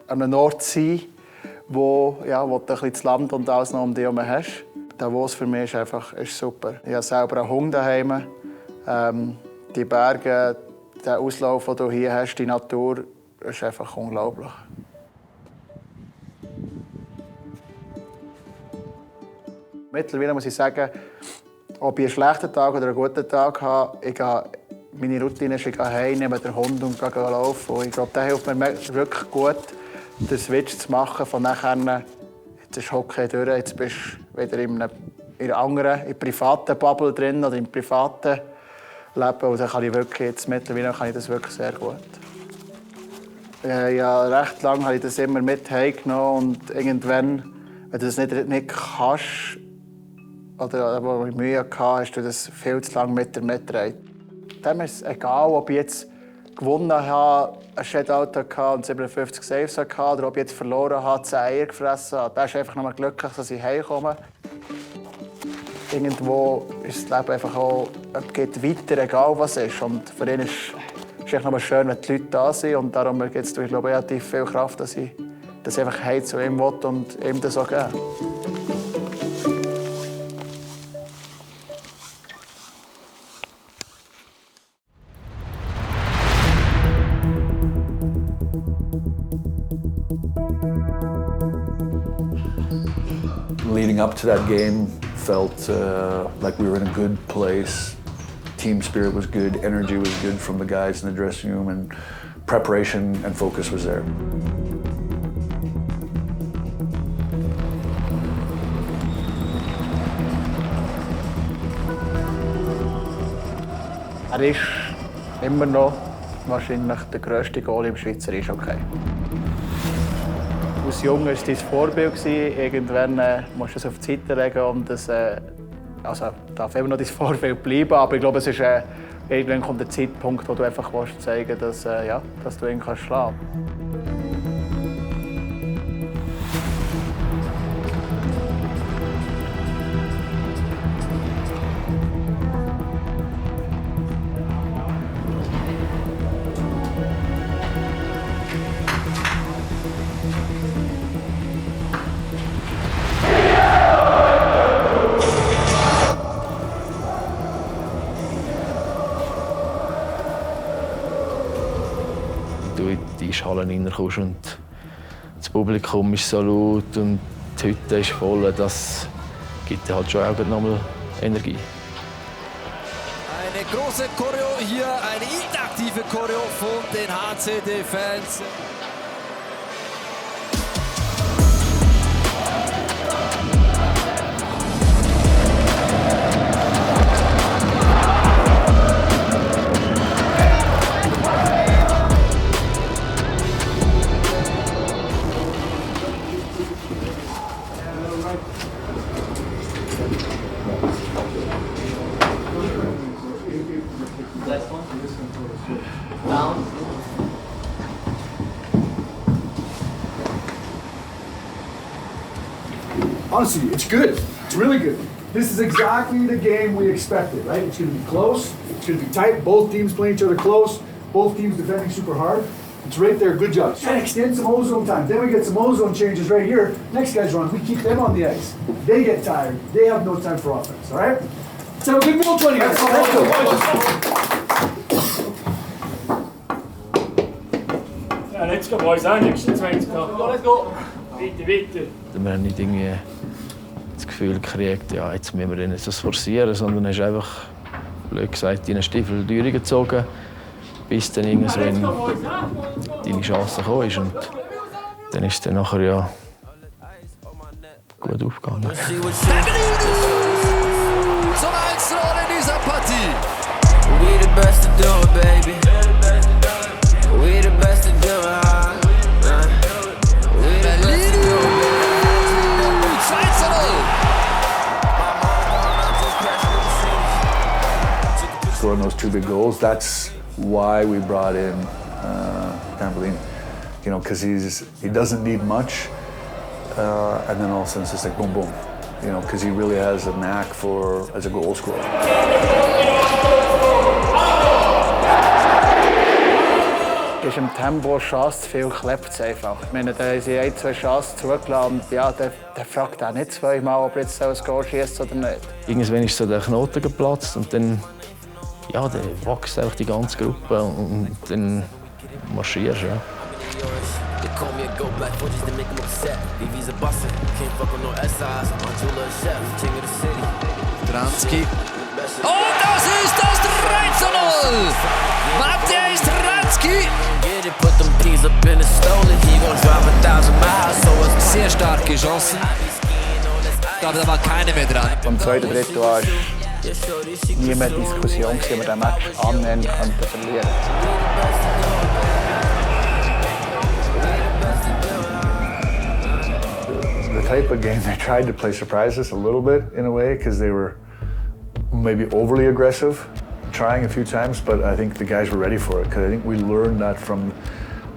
an einem Ort zu sein, wo du ein bisschen das Land und alles noch um dich herum hast. Davos für mich ist super. Ich habe selber einen Hund daheim. Die Berge, der Auslauf, den du hier hast, die Natur, ist einfach unglaublich. Mittlerweile muss ich sagen, ob ich einen schlechten Tag oder einen guten Tag habe, meine Routine ist, ich gehe heim, nehme den Hund und gehe laufen. Und ich glaube, das hilft mir wirklich gut, den Switch zu machen von nachher, jetzt ist Hockey durch, jetzt bist du wieder in einer anderen, privaten Bubble drin oder im privaten Leben. Und dann kann ich wirklich, jetzt mittlerweile kann ich das wirklich sehr gut. Ja, recht lange habe ich das immer mit heimgenommen und irgendwann, wenn du das nicht kannst, oder wo ich Mühe hatte, hast du das viel zu lange mit dir mitgetragen. Dem ist es egal, ob ich jetzt gewonnen habe, ein Shutout hatte und 57 Saves hatte, oder ob ich jetzt verloren habe, 10 Eier gefressen habe. Da ist einfach nur glücklich, dass ich heimkomme. Irgendwo ist das Leben einfach auch, geht weiter, egal was ist. Und für ihn ist es echt nur schön, wenn die Leute da sind. Und darum gibt es, glaube ich, relativ viel Kraft, dass ich einfach heim zu ihm will und ihm das auch geben. Leading up to that game, felt like we were in a good place. Team spirit was good, energy was good from the guys in the dressing room, and preparation and focus was there. Er ist immer noch wahrscheinlich der grösste Goalie im Schweizer Eishockey. Als Junge war es dein Vorbild. Irgendwann musst du es auf die Seite legen und das darf immer noch dein Vorbild bleiben. Aber ich glaube, es ist, irgendwann kommt der Zeitpunkt, wo du einfach zeigen willst, dass du ihn schlagen kannst. Du in die Halle reinkommst und das Publikum ist so laut und die Hütte ist voll, das gibt dir halt schon auch nochmal Energie. Eine große Choreo hier, eine interaktive Choreo von den HCD-Fans. Honestly, it's good. It's really good. This is exactly the game we expected, right? It's going to be close. It's going to be tight. Both teams playing each other close. Both teams defending super hard. It's right there. Good job. Try to extend some ozone time. Then we get some ozone changes right here. Next guy's run. We keep them on the ice. They get tired. They have no time for offense. All right? Let's have a big middle 20 guys. Let's go. Ja, let's go, boys. Auch nächsten 20 Let's go. Bitte, bitte. Wir haben nicht irgendwie das Gefühl gekriegt, ja, jetzt müssen wir nicht das forcieren, sondern hast einfach, blöd gesagt, deinen Stiefel durchgezogen, bis dann irgendwann deine Chance gekommen ist. Und dann ist es dann nachher ja gut aufgegangen. Zum 1:0 in dieser Partie. We the best to do it, baby. We the best to do it. Scoring those two big goals, that's why we brought in Tambellini. You know, because he doesn't need much, and then all of a sudden it's just like boom, boom. You know, because he really has a knack as a goal scorer. Ist im Tempo Chance zu viel, klebt es einfach. Ich meine, da haben sie 1-2 Chancen zugelassen und ja, der fragt auch nicht zweimal, ob er jetzt ein Goal schießt oder nicht. Irgendwann ist so der Knoten geplatzt und dann dann wächst einfach die ganze Gruppe und dann marschierst du. Ja. Stranski. Und das ist das 3:0! Matej Stranski! Sehr starke Chancen. Aber da war keine mehr dran. Am zweiten Drittel war nie mehr Diskussion, ob wir den Match annehmen könnten verlieren. The type of game they tried to play surprised us a little bit in a way because they were maybe overly aggressive, trying a few times, but I think the guys were ready for it because I think we learned that from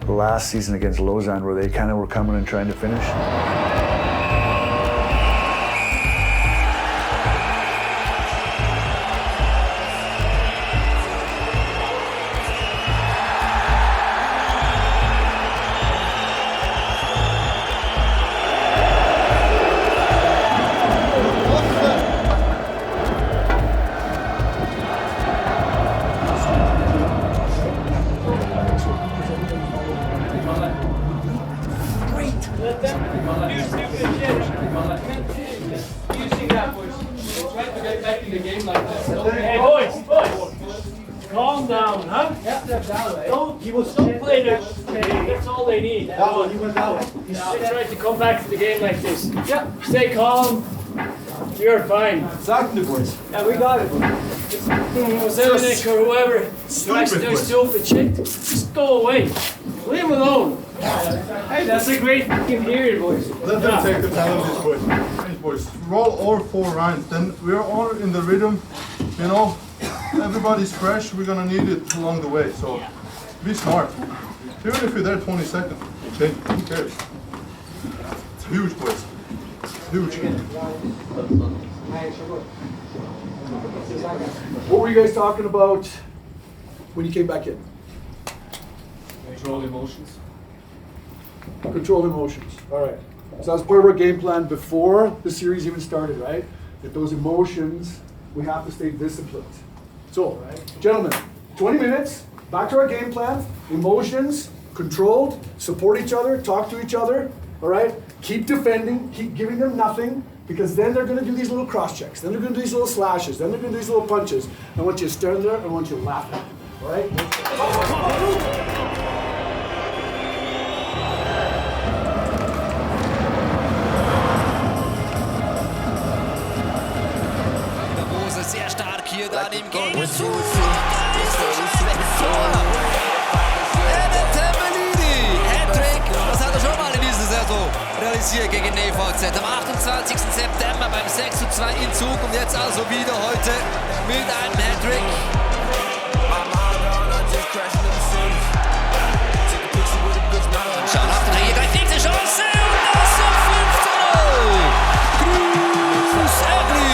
last season against Lausanne where they kind of were coming and trying to finish. Hey, boys, calm down, huh? Don't play the. That's all they need. That one, you went that way. They try to come back to the game like this. Yeah. Stay calm. You're fine. Exactly, boys. Yeah, we got it. Zelenik or whoever tries to do stupid shit, just go away. Leave him alone. Hey, that's a great fucking period, boys. Let them take the challenges, boys. Hey, boys, roll all 4 rounds. Then we're all in the rhythm. You know, everybody's fresh. We're gonna need it along the way. So be smart. Even if you're there 20 seconds, then who cares? It's huge, boys. It's huge. What were you guys talking about when you came back in? Control emotions. Control emotions. All right. So that's part of our game plan before the series even started, right? That those emotions, we have to stay disciplined. So, gentlemen, 20 minutes, back to our game plan. Emotions, controlled, support each other, talk to each other, all right? Keep defending, keep giving them nothing, because then they're gonna do these little cross checks, then they're gonna do these little slashes, then they're gonna do these little punches. I want you to stand there, I want you to laugh at them, all right? Sehr stark hier dann im Gegenzug. Hattrick, das hat er schon mal in dieser Saison realisiert gegen EVZ. Am 28. September beim 6:2 in Zug und jetzt also wieder heute mit einem Hattrick. Schau nach dem hier gleich nächste Chance und das zum 5:0. Cruz Egli.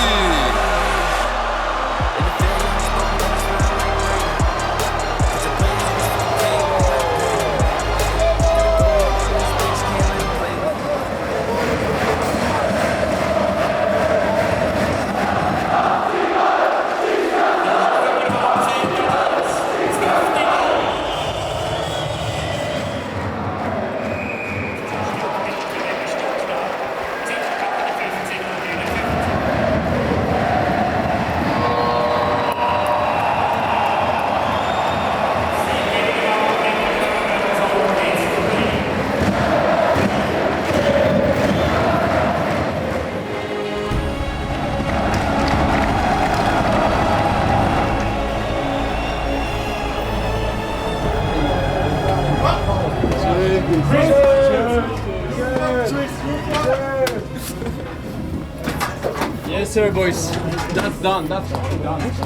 Yes, sir, boys. That's done. That's done. That's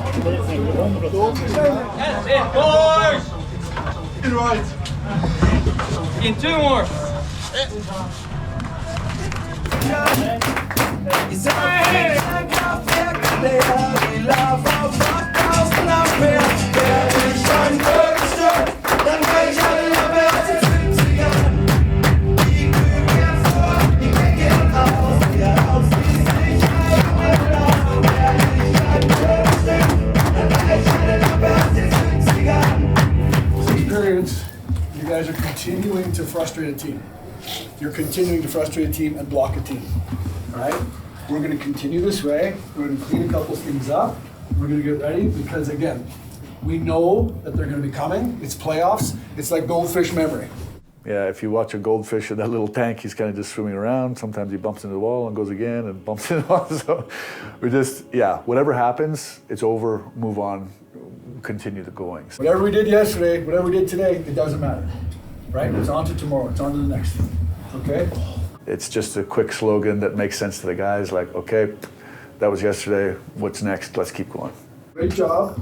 it, boys. Right. In 2 more. Periods, you guys are continuing to frustrate a team. You're continuing to frustrate a team and block a team. All right? We're going to continue this way. We're going to clean a couple things up. We're going to get ready because, again, we know that they're going to be coming. It's playoffs. It's like goldfish memory. Yeah, if you watch a goldfish in that little tank, he's kind of just swimming around. Sometimes he bumps into the wall and goes again and bumps into the wall. So we just, whatever happens, it's over, move on, continue the going. Whatever we did yesterday, whatever we did today, it doesn't matter. Right? It's on to tomorrow. It's on to the next thing. Okay? It's just a quick slogan that makes sense to the guys, like, okay, that was yesterday, what's next? Let's keep going. Great job.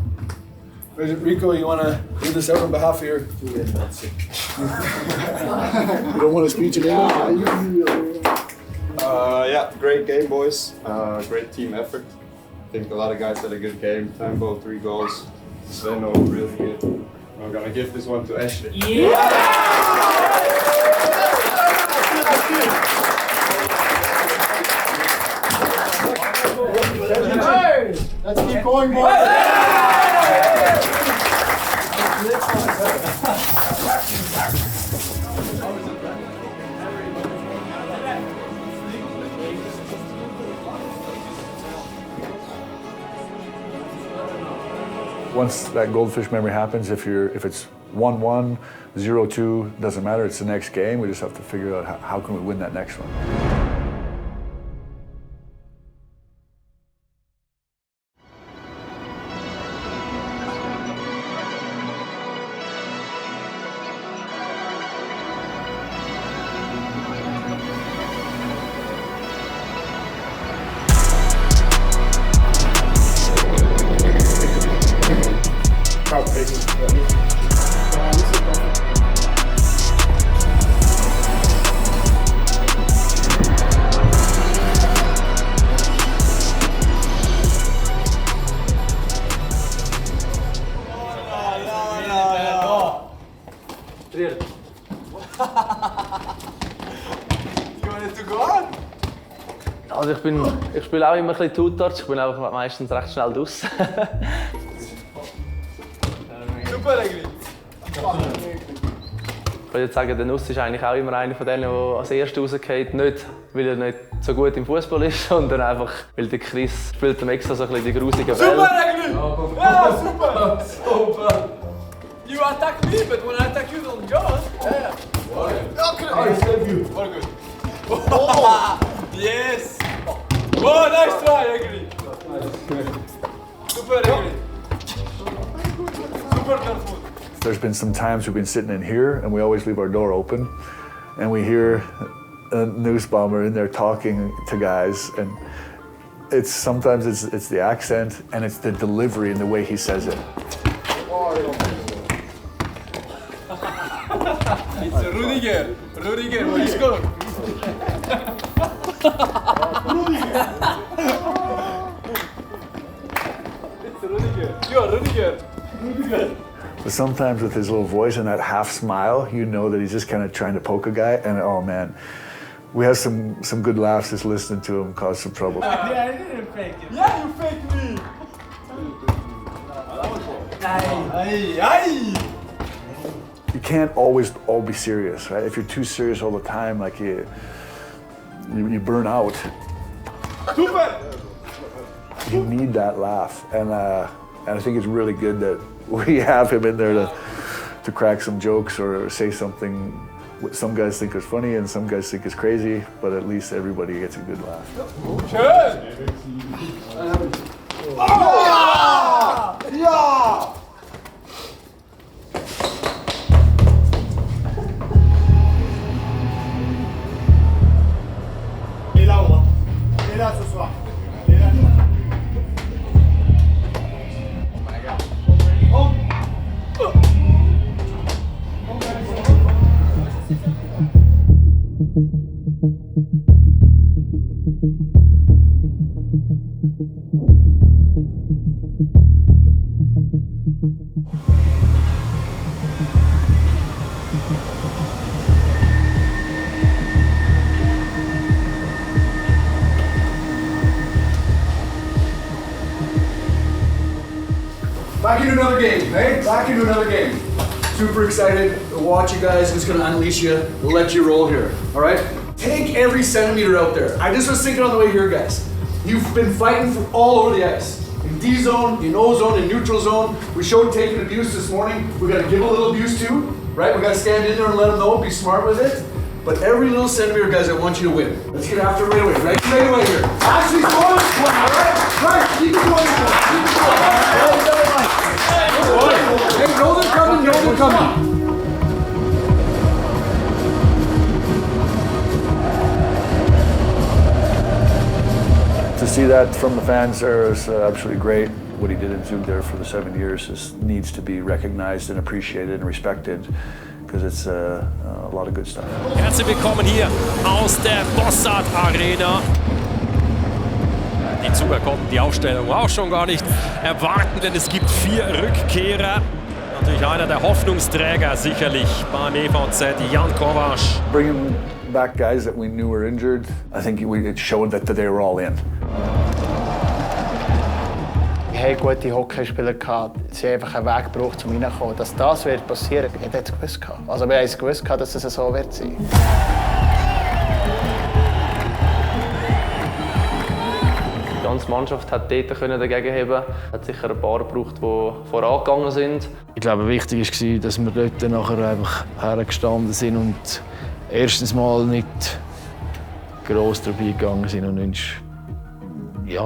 Rico, you want to do this out on behalf of your... You don't want a speech in English? Yeah, great game, boys. Great team effort. I think a lot of guys had a good game. Tempo, 3 goals. Sveno, really good. I'm gonna give this one to Ashley. Hey, let's keep going, boys. Once that goldfish memory happens, if it's 1-1, 0-2, doesn't matter, it's the next game. We just have to figure out how can we win that next one. Also ich spiele auch immer ein bisschen Two-Touch, ich bin auch meistens recht schnell draus. Super eigentlich. Ich würde jetzt sagen, der Nuss ist eigentlich auch immer einer von denen, der als Erster rausgeht. Nicht, weil er nicht so gut im Fußball ist, sondern einfach, weil der Chris spielt ihm extra so ein bisschen die grusigen Bälle. Super eigentlich! Ja, super! Super! You attack me, but when I attack you, don't go. Yeah. Okay. I save you. All good. Oh! Yes! Oh, nice try, Agri! Super, Agri! Super, Carrefour! There's been some times we've been sitting in here and we always leave our door open and we hear a Nussbaumer in there talking to guys, and sometimes it's the accent and it's the delivery and the way he says it. It's Rudiger! Rudiger, what is good? It's Rudiger! You are Rudiger! Rudiger! But sometimes with his little voice and that half smile, you know that he's just kind of trying to poke a guy, and oh man, we have some good laughs just listening to him cause some trouble. Yeah, I didn't fake it. Yeah, you faked me! Aye, aye! You can't always all be serious, right? If you're too serious all the time, like you burn out. Super! You need that laugh, and I think it's really good that we have him in there to crack some jokes or say something what some guys think is funny and some guys think is crazy, but at least everybody gets a good laugh. Schön! Ja! Ja! Il est là, on va. Il est là ce soir. Il est là. Back into another game, hey? Back into another game. Super excited to watch you guys. Just gonna unleash you, let you roll here, all right? Take every centimeter out there. I just was thinking on the way here, guys. You've been fighting from all over the ice. In D zone, in O zone, in neutral zone. We showed taking abuse this morning. We gotta give a little abuse too, right? We gotta stand in there and let them know, be smart with it. But every little centimeter, guys, I want you to win. Let's get after it right away, right away here. Actually, score this one, all right? Right, keep it going, keep it going. Hey, know they're coming, know they're coming. To see that from the fans there is absolutely great. What he did in Zug there for the 7 years needs to be recognized and appreciated and respected, because it's a lot of good stuff. Herzlich willkommen hier aus der Bossard Arena. Die Zuger konnten die Aufstellung auch schon gar nicht erwarten, denn es gibt 4 Rückkehrer. Natürlich einer der Hoffnungsträger sicherlich beim EVZ, Jan Kovac. Bringing back guys that we knew were injured, I think it showed that they were all in. Wir hatten gute Hockeyspieler, sie haben einfach einen Weg gebraucht, um reinzukommen. Dass das wird passieren, ich hätte es gewusst. Also wir haben es gewusst, dass es so wird sein. Die ganze Mannschaft hat dort dagegen heben. Es hat sicher ein paar gebraucht, die vorangegangen sind. Ich glaube, wichtig war, dass wir dort nachher einfach hergestanden sind und erstens mal nicht gross dabei gegangen sind und uns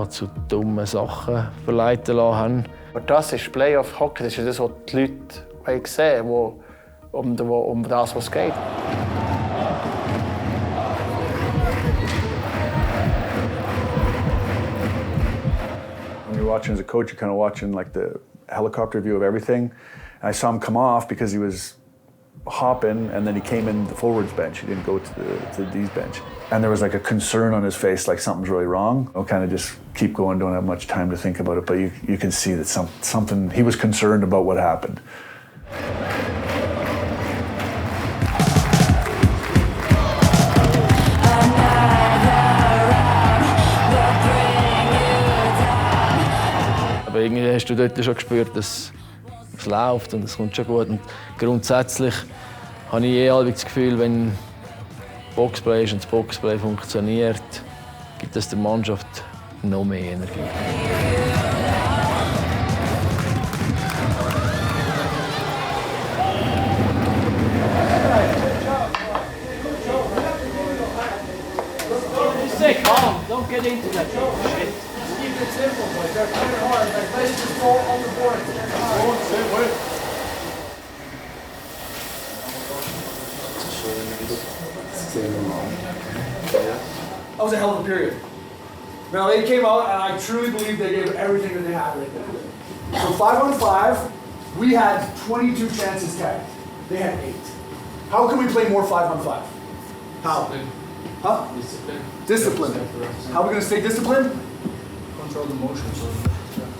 zu dummen Sachen verleiten lassen haben. Aber das ist Playoff-Hockey, das ist das, was die Leute sehen wollen, um das, was es geht. When you're watching as a coach, you're kind of watching like the helicopter view of everything. I saw him come off because he was hopping, and then he came in the forwards bench. He didn't go to the D's bench. And there was like a concern on his face, like something's really wrong. I'll kind of just keep going, don't have much time to think about it, but you can see that something, he was concerned about what happened. Aber irgendwie hast du dort schon gespürt, dass es läuft und es kommt schon gut. Und grundsätzlich habe ich das Gefühl, wenn Boxplay ist und das Boxplay funktioniert, gibt es der Mannschaft noch mehr Energie. Stay calm. Don't get into that shit. Keep it simple, boys. They're playing hard. Like, let's just go on the board. Go the same way. That was a hell of a period. Now they came out, and I truly believe they gave everything that they had right there. So 5-on-5, we had 22 chances tagged. They had 8. How can we play more 5-on-5? How? Huh? Discipline. How are we going to stay disciplined? Control the motions.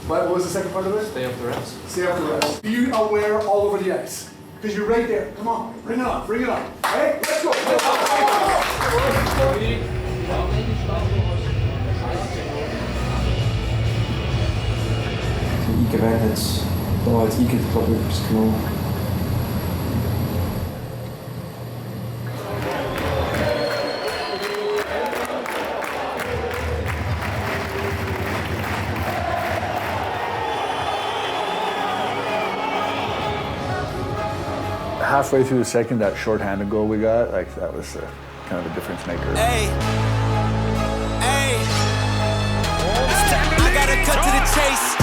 What was the second part of it? Stay off the refs. Stay off the refs. Be aware all over the ice. Because you're right there. Come on, bring it on, bring it on. Hey, let's go. Iedereen heeft daar het weekend probeert genomen. Halfway through the second, that shorthanded goal we got, like that was kind of a difference maker. Hey, hey, I gotta cut to the chase.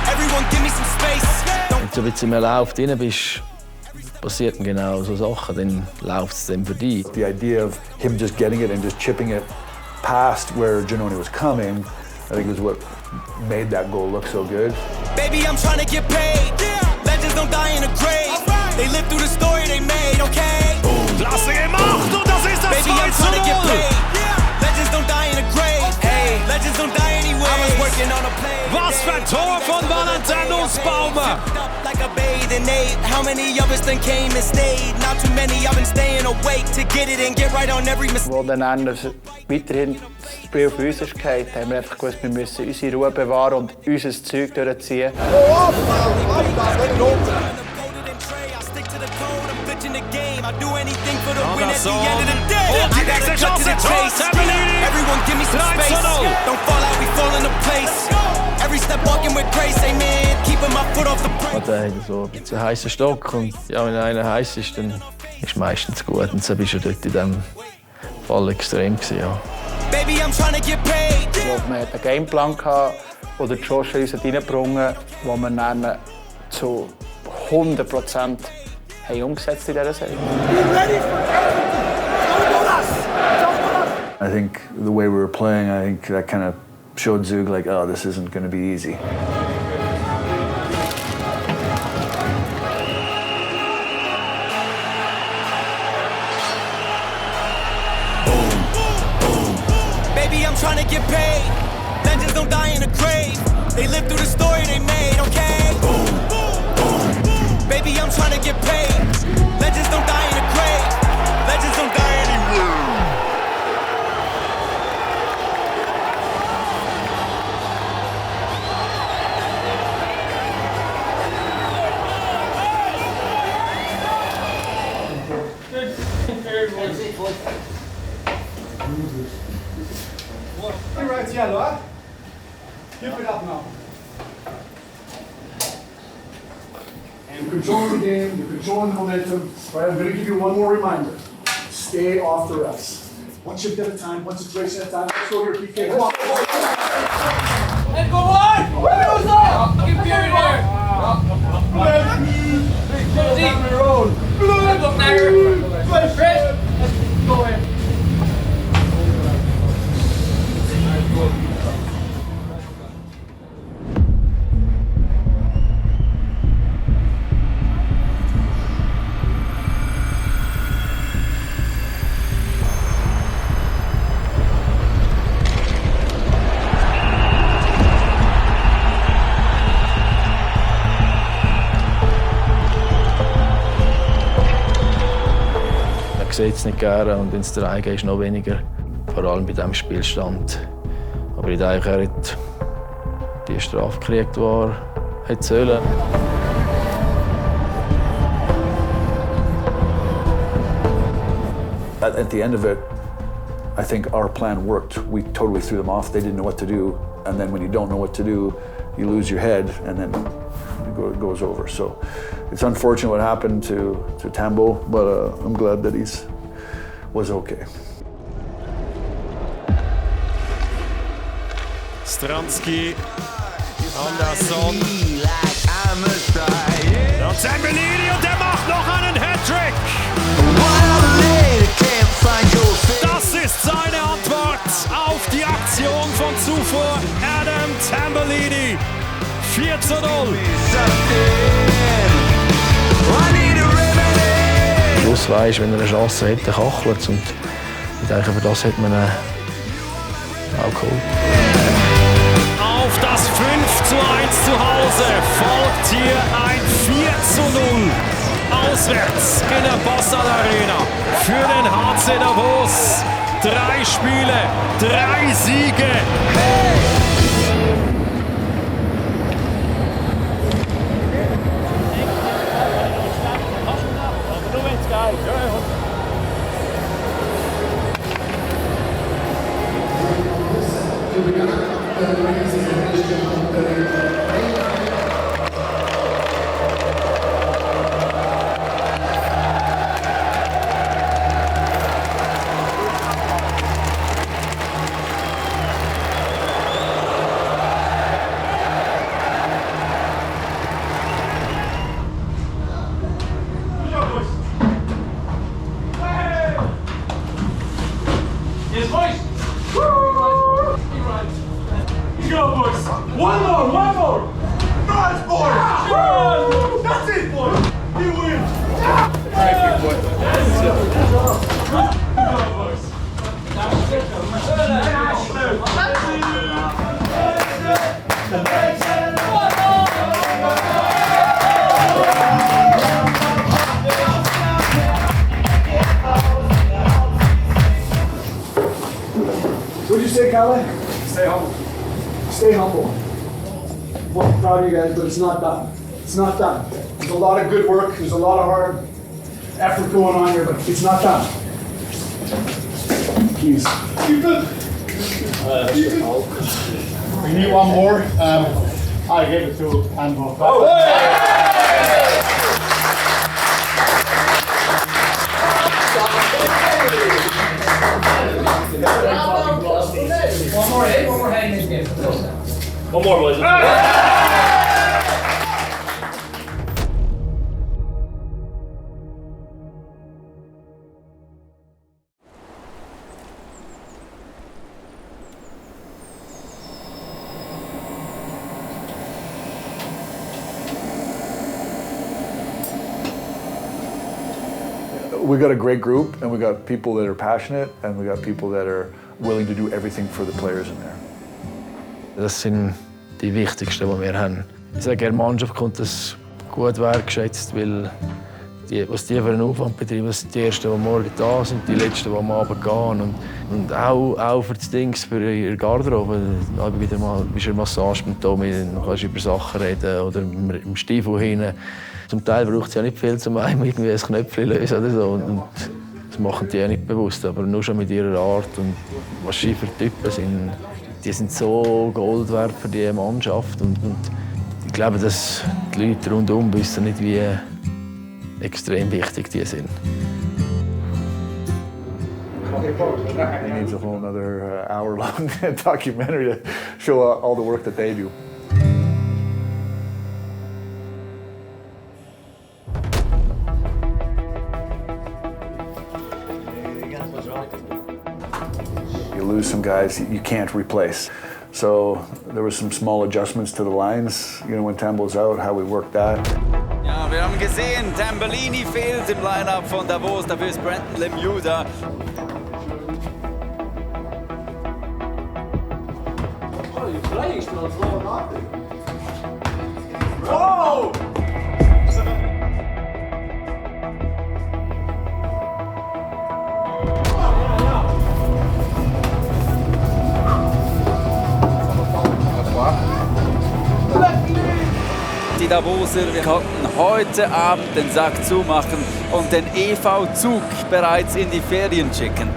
Everyone give me some space. Wenn du so ein bisschen im Lauf drin bist, passieren genau so Sachen, dann läuft es dann für dich. The idea of him just getting it and just chipping it past where Giannone was coming, I think was what made that goal look so good. Baby, I'm trying to get paid. Legends don't die in a grave. They live through the story they made, okay? Klasse gemacht und das ist das 2:0. Legends don't die in a grave. Hey, legends don't die anyway. I was working on a plane. Was für ein Tor von Valentin Nussbaumer. Like a bathing ape. How many of us then came and stayed? Not too many, I've been staying awake to get it and get right on every mistake. Wo dann weiterhin das Spiel auf uns ist gefallen, haben wir einfach gewusst, wir müssen unsere Ruhe bewahren und unser Zeug durchziehen. I do anything for the win at the end of the day. I gotta cut to the chase. Everyone give me some space. Don't fall out, we fall into place. Every step walking with grace, amen. Keeping my foot off the brake. Da hat er so ein bisschen heißen Stock und ja, wenn einer heiß ist, dann ist es meistens gut. Und so bist du dort in diesem Fall extrem gewesen, ja. Baby, I'm trying to get paid. Ich glaube, wir hatten einen Gameplan, den Josh uns reingebracht hat, den wir dann zu 100% umgesetzt in dieser Serie. I think the way we were playing, I think that kind of showed Zug like, oh, this isn't going to be easy. Baby, I'm trying to get paid. Legends don't die in a grave. They live through the story they made, okay? Baby, I'm trying to get paid. Legends don't die in a grave. Legends don't die anywhere. Hey, right, yellow, huh? Keep it up now. You're controlling the game, you're controlling the momentum. All right, I'm going to give you one more reminder. Stay off the refs. One shift at a time, one situation at a time. Let's go here, PK. Come on. And go on! Where goes on? Give Fury there. Down the road. Look there. Chris, let's go in. sehe es nicht gerne und wenn es der eigene ist, noch weniger. Vor allem bei diesem Spielstand. Aber ich denke, er hat die Strafe gekriegt, die er hätte sollen. At the end of it, I think our plan worked. We totally threw them off. They didn't know what to do. And then when you don't know what to do, you lose your head and then it goes over. So it's unfortunate what happened to Tambo, but I'm glad that was okay. Stranski, Andersson. Und Zembellini und der macht noch einen Hattrick. Das ist seine Antwort auf die Aktion von zuvor. Adam Tambellini. 4:0. Plus weisst, wenn er eine Chance hätte, kachelt es. Und ich denke, für das hat man ihn auch geholt. Auf das 5:1 zu Hause folgt hier ein 4:0 auswärts in der Bossal Arena für den HC Davos. 3 Spiele, 3 Siege. What'd you say, Calais? Stay humble. Stay humble. Well, I'm proud of you guys, but it's not done. It's not done. There's a lot of good work. There's a lot of hard effort going on here, but it's not done. Keys. You good? We need one more. I gave it to Anvo. One more head in this game. One more, boys. We got a great group, and we got people that are passionate, and we got people that are willing to do everything for the players in there. Das sind die wichtigsten, die wir haben. Ich sage, in der Mannschaft kommt das gut wertgeschätzt, weil was die für einen Aufwand betreiben, das sind die Ersten, die morgen da sind, die Letzten, die am Abend gehen. Und auch für das Dings, für ihre Garderobe. Wieder mal bist du eine Massage mit Tommy, dann kannst du über Sachen reden oder im Stiefel hinein. Zum Teil braucht es ja nicht viel, um einem irgendwie ein Knöpfchen zu lösen oder so. Und das machen die ja nicht bewusst, aber nur schon mit ihrer Art und was sie für Typen sind. Die sind so Gold wert für die Mannschaft und ich glaube, dass die Leute rundherum wissen nicht, wie extrem wichtig die sind. He needs a whole another hour-long documentary to show all the work that they do. You lose some guys you can't replace. So there were some small adjustments to the lines, when Tambo's out, how we worked that. Ja, wir haben gesehen, Tambellini fehlt im Line-Up von Davos, dafür ist Brandon Lemieux da. Whoa! Davoser. Wir konnten heute Abend den Sack zumachen und den EV-Zug bereits in die Ferien schicken.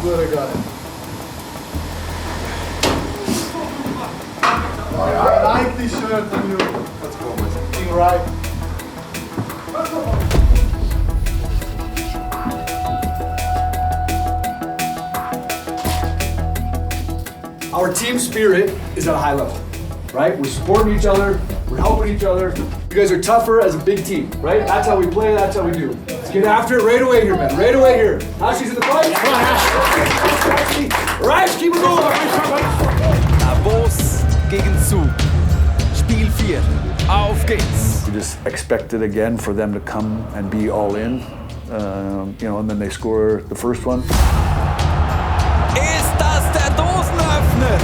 Good, I got it. I like this shirt on you. Let's go, boys. Being right. Our team spirit is at a high level, right? We're supporting each other, we're helping each other. You guys are tougher as a big team, right? That's how we play, that's how we do. Let's get after it right away here, man. Right away here. Ashley's in the fight. Come on, Ashley. Right, keep it going. Davos gegen Zug. Spiel 4. Auf geht's. We just expected again for them to come and be all in, and then they score the first one. Ist das der Dosenöffner?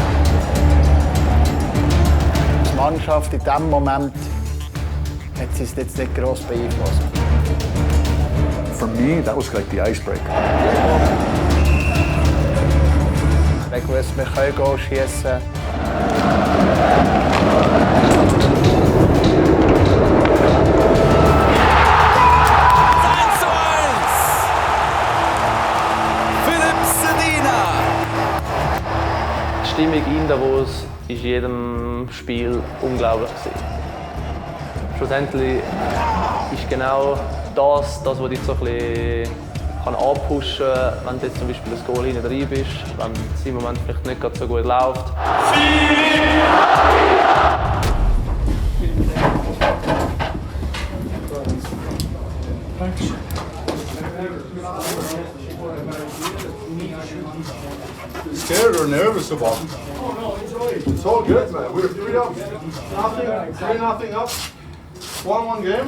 Die Mannschaft in diesem Moment hat sie es jetzt nicht gross beeinflusst. For me, that was like the icebreaker. Ich wusste, wir können Goal schiessen. Die Stimmung in Davos war in jedem Spiel unglaublich. Schlussendlich ist genau das, was dich so ein bisschen anpushen kann, wenn du jetzt zum Beispiel das Goal hinten rein bist, wenn es im Moment vielleicht nicht gerade so gut läuft. Scared or nervous about it? Oh no, enjoy it. It's all good, man. We're 3 up. Nothing up. 1-1 game.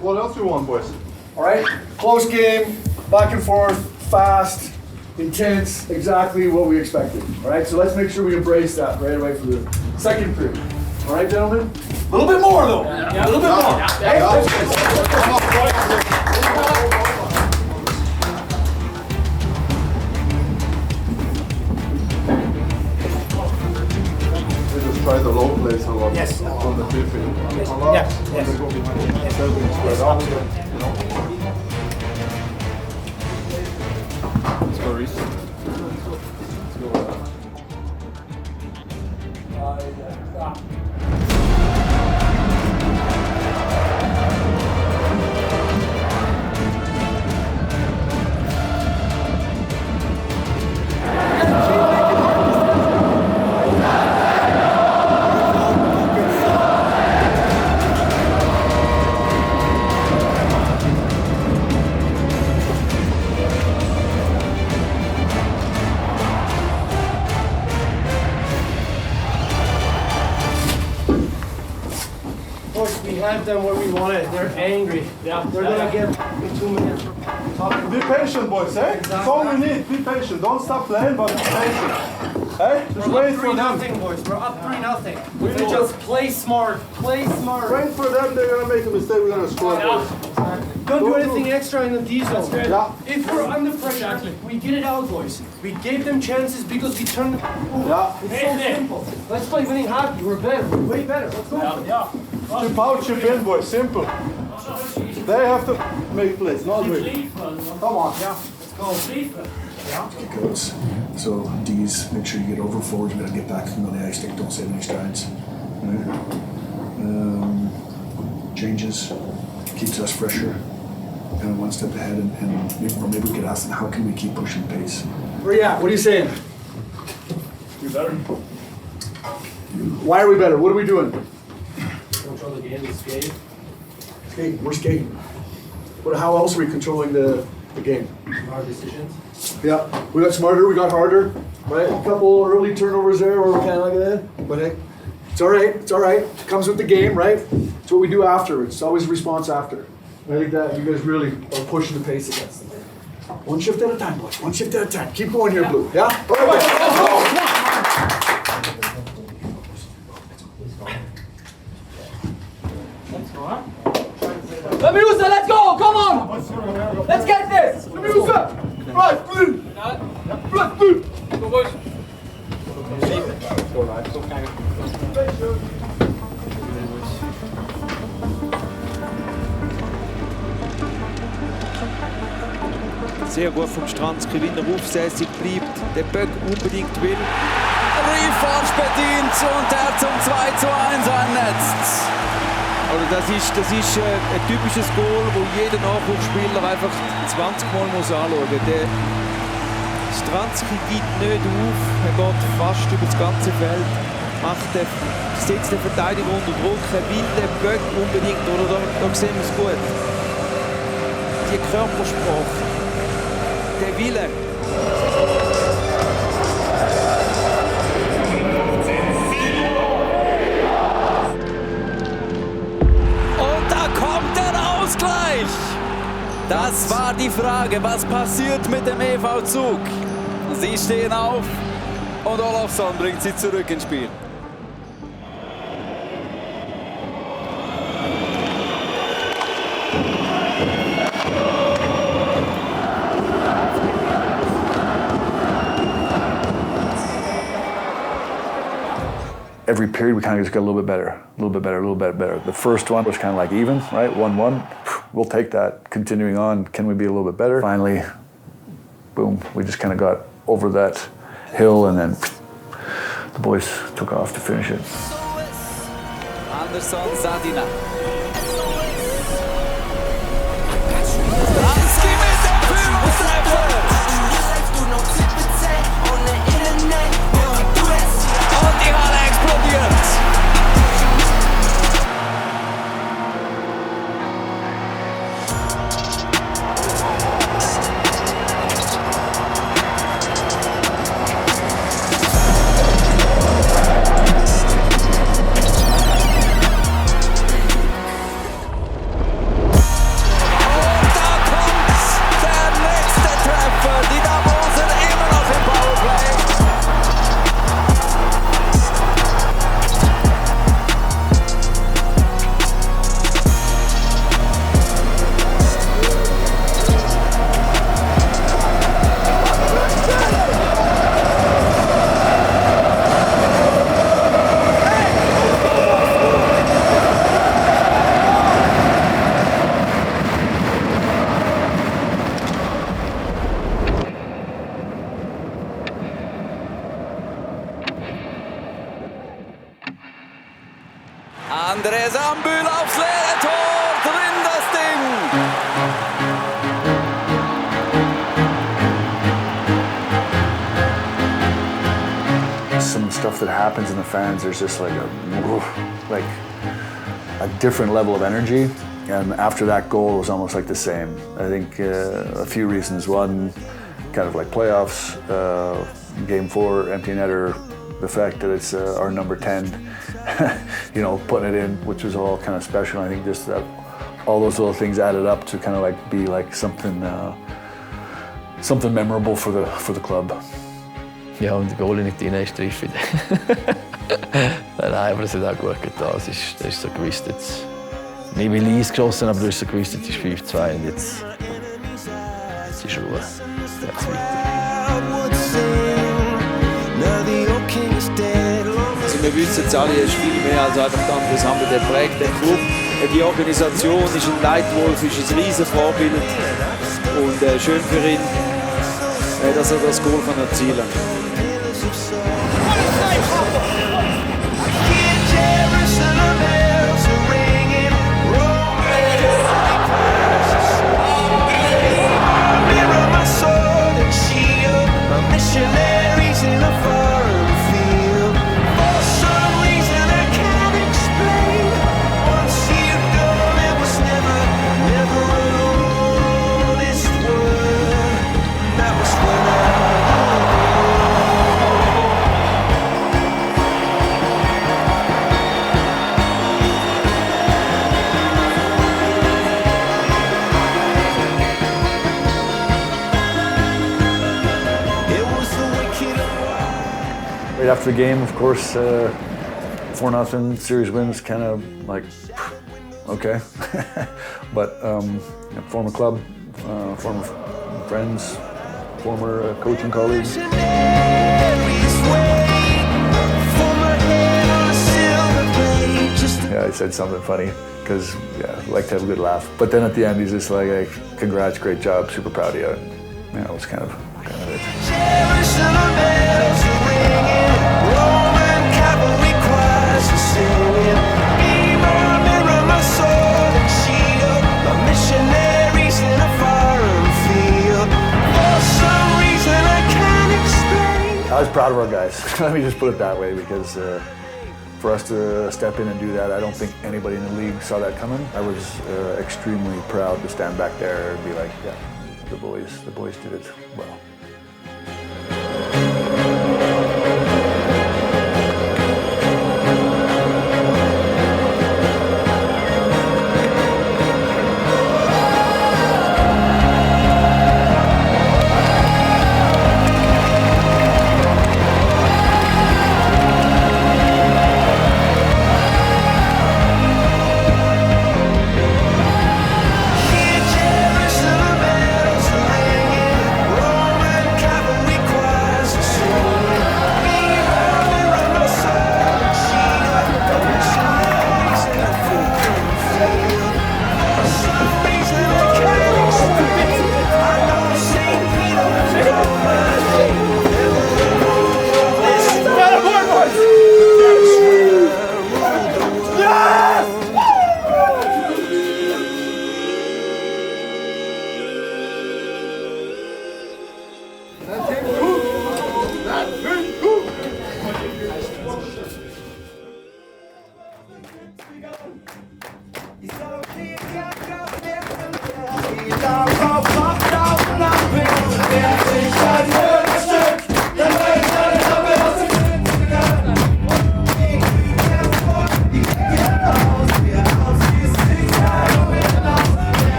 What else we want, boys? All right, close game, back and forth, fast, intense, exactly what we expected. All right, so let's make sure we embrace that right away for the second period. All right, gentlemen? A little bit more, though. A little bit more. Hey, Try the low plays a lot. Yes. On the midfield. Yes. A lot. Yeah. When Yes. they go behind. Yes. Spread out. Let's go, Reece. We have them where we want it. They're angry. Yeah. They're gonna get in 2 minutes. Be patient, boys, eh? That's all we need. Be patient. Don't stop playing, but be patient. Hey? Just wait for them. boys. We're up 3-0. We We know just it. play smart. Play smart. Wait for them. They're gonna make a mistake. We're gonna score, boys. Don't do anything extra in the diesel. Yeah. If we're under pressure, we get it out, boys. We gave them chances because we turned. Yeah. It's so simple. Let's play winning hockey. We're better. We're way better. Let's go. Yeah. Chip out, chip in, boys. Simple. They have to make plays, not we. Come on. Yeah. Let's go. It goes. So D's, make sure you get over forward. You gotta get back on the ice stick. Don't save any strides. Right? Changes, keeps us fresher, kind of one step ahead, and maybe we could ask them, how can we keep pushing pace? Where you at? What are you saying? You're better. Why are we better? What are we doing? Control the game. Skate. Skating. We're skating. But how else are we controlling the game? Hard decisions. Yeah, we got smarter, we got harder, right? A couple early turnovers there where we're kind of like that, but hey, it's all right, it's all right. It comes with the game, right? It's what we do after. It's always a response after. I think that you guys really are pushing the pace against them. One shift at a time, boys. One shift at a time. Keep going here, Blue. Yeah? All right, Sehr gut vom Stranski, wie er aufsässig bleibt, den Böck unbedingt will. Reinfahrt bedient und der zum 2:1 annetzt. Also das ist ein typisches Goal, wo jeder Nachwuchsspieler einfach 20 Mal muss anschauen muss. Der Stranski gibt nicht auf, er geht fast über das ganze Feld, setzt den Verteidiger unter Druck, er will den Böck unbedingt, oder da sehen wir es gut. Die Körpersprache, der Wille. Das war die Frage, was passiert mit dem EV Zug? Sie stehen auf und Olofsson bringt sie zurück ins Spiel. Every period we kind of just got a little bit better, a little bit better, a little bit better. The first one was kind of like even, right? 1-1. We'll take that. Continuing on, can we be a little bit better? Finally, boom, we just kind of got over that hill and then the boys took off to finish it. Andersson, Zadina. Und die Halle explodiert. Andres Ambühl aufs leere Tor, drin das Ding. Some stuff that happens in the fans, there's just like a different level of energy. And after that goal, it was almost like the same. I think a few reasons. One, kind of like playoffs, game 4, empty netter, the fact that it's our number 10, you know, putting it in, which was all kind of special. I think just that all those little things added up to kind of like be like something memorable for the club. Ja, und der Goal nicht rein ist, treffe ich. Nein, aber es hat auch gut getan. Es ist so gewusst, jetzt nicht weil ich Eis geschossen, aber du hast so gewusst, jetzt ist 5-2 und jetzt ist Ruhe. Jetzt weiter. Also wir wissen jetzt alle, es ist viel mehr als einfach Andres Ambühl, der prägt den Club. Die Organisation ist ein Leitwolf, ist ein riesen Vorbild und schön für ihn, dass er das Goal erzielen kann. Right after the game, of course, 4-0 series wins, kind of like, okay. But former club, former friends, former coaching colleagues. Yeah, I said something funny because I like to have a good laugh. But then at the end, he's just like, hey, congrats, great job, super proud of you. yeah, that was kind of it. I was proud of our guys. Let me just put it that way, because for us to step in and do that, I don't think anybody in the league saw that coming. I was extremely proud to stand back there and be like, yeah, the boys did it well.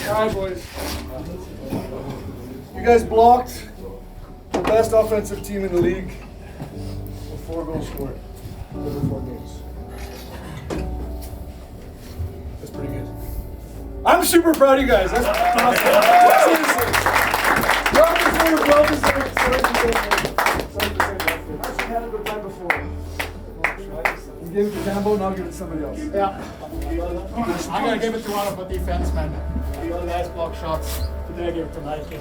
Alright, boys. You guys blocked the best offensive team in the league with 4 goals scored over 4 games. That's pretty good. I'm super proud of you guys. That's awesome. Seriously. Well deserved. Actually had a good time before. You gave it to Campbell, now give it to somebody else. Yeah. I'm going to give it to one of the defensemen. The other guys block shots. Today I give it to Nike.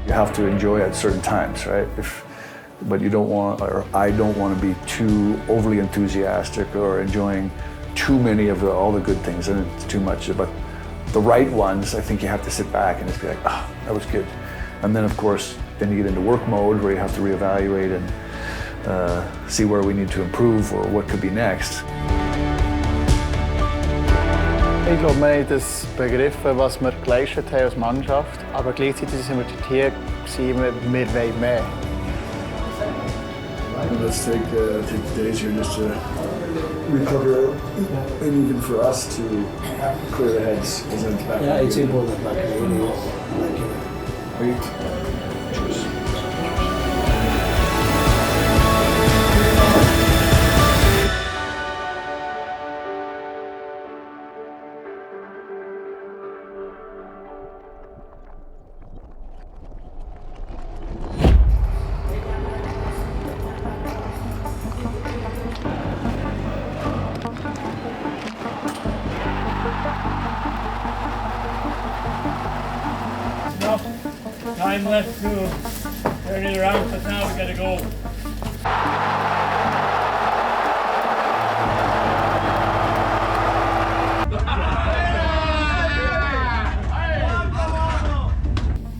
You have to enjoy at certain times, right? But you don't want, or I don't want to be too overly enthusiastic or enjoying too many of all the good things, and it's too much. But the right ones, I think you have to sit back and just be like, ah, oh, that was good. And then, of course, then you get into work mode where you have to reevaluate and see where we need to improve or what could be next. Ich glaube, wir haben das begriffen, was wir geleistet haben als Mannschaft. Aber gleichzeitig sind wir hier, wir wollen mehr. Let's take days here just to recover, and even for us to clear the heads. Yeah, it's important. Like, Time left to turn it around, but now we gotta go.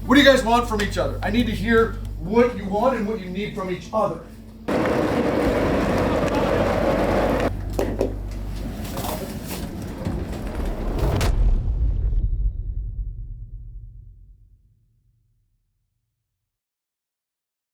What do you guys want from each other? I need to hear what you want and what you need from each other.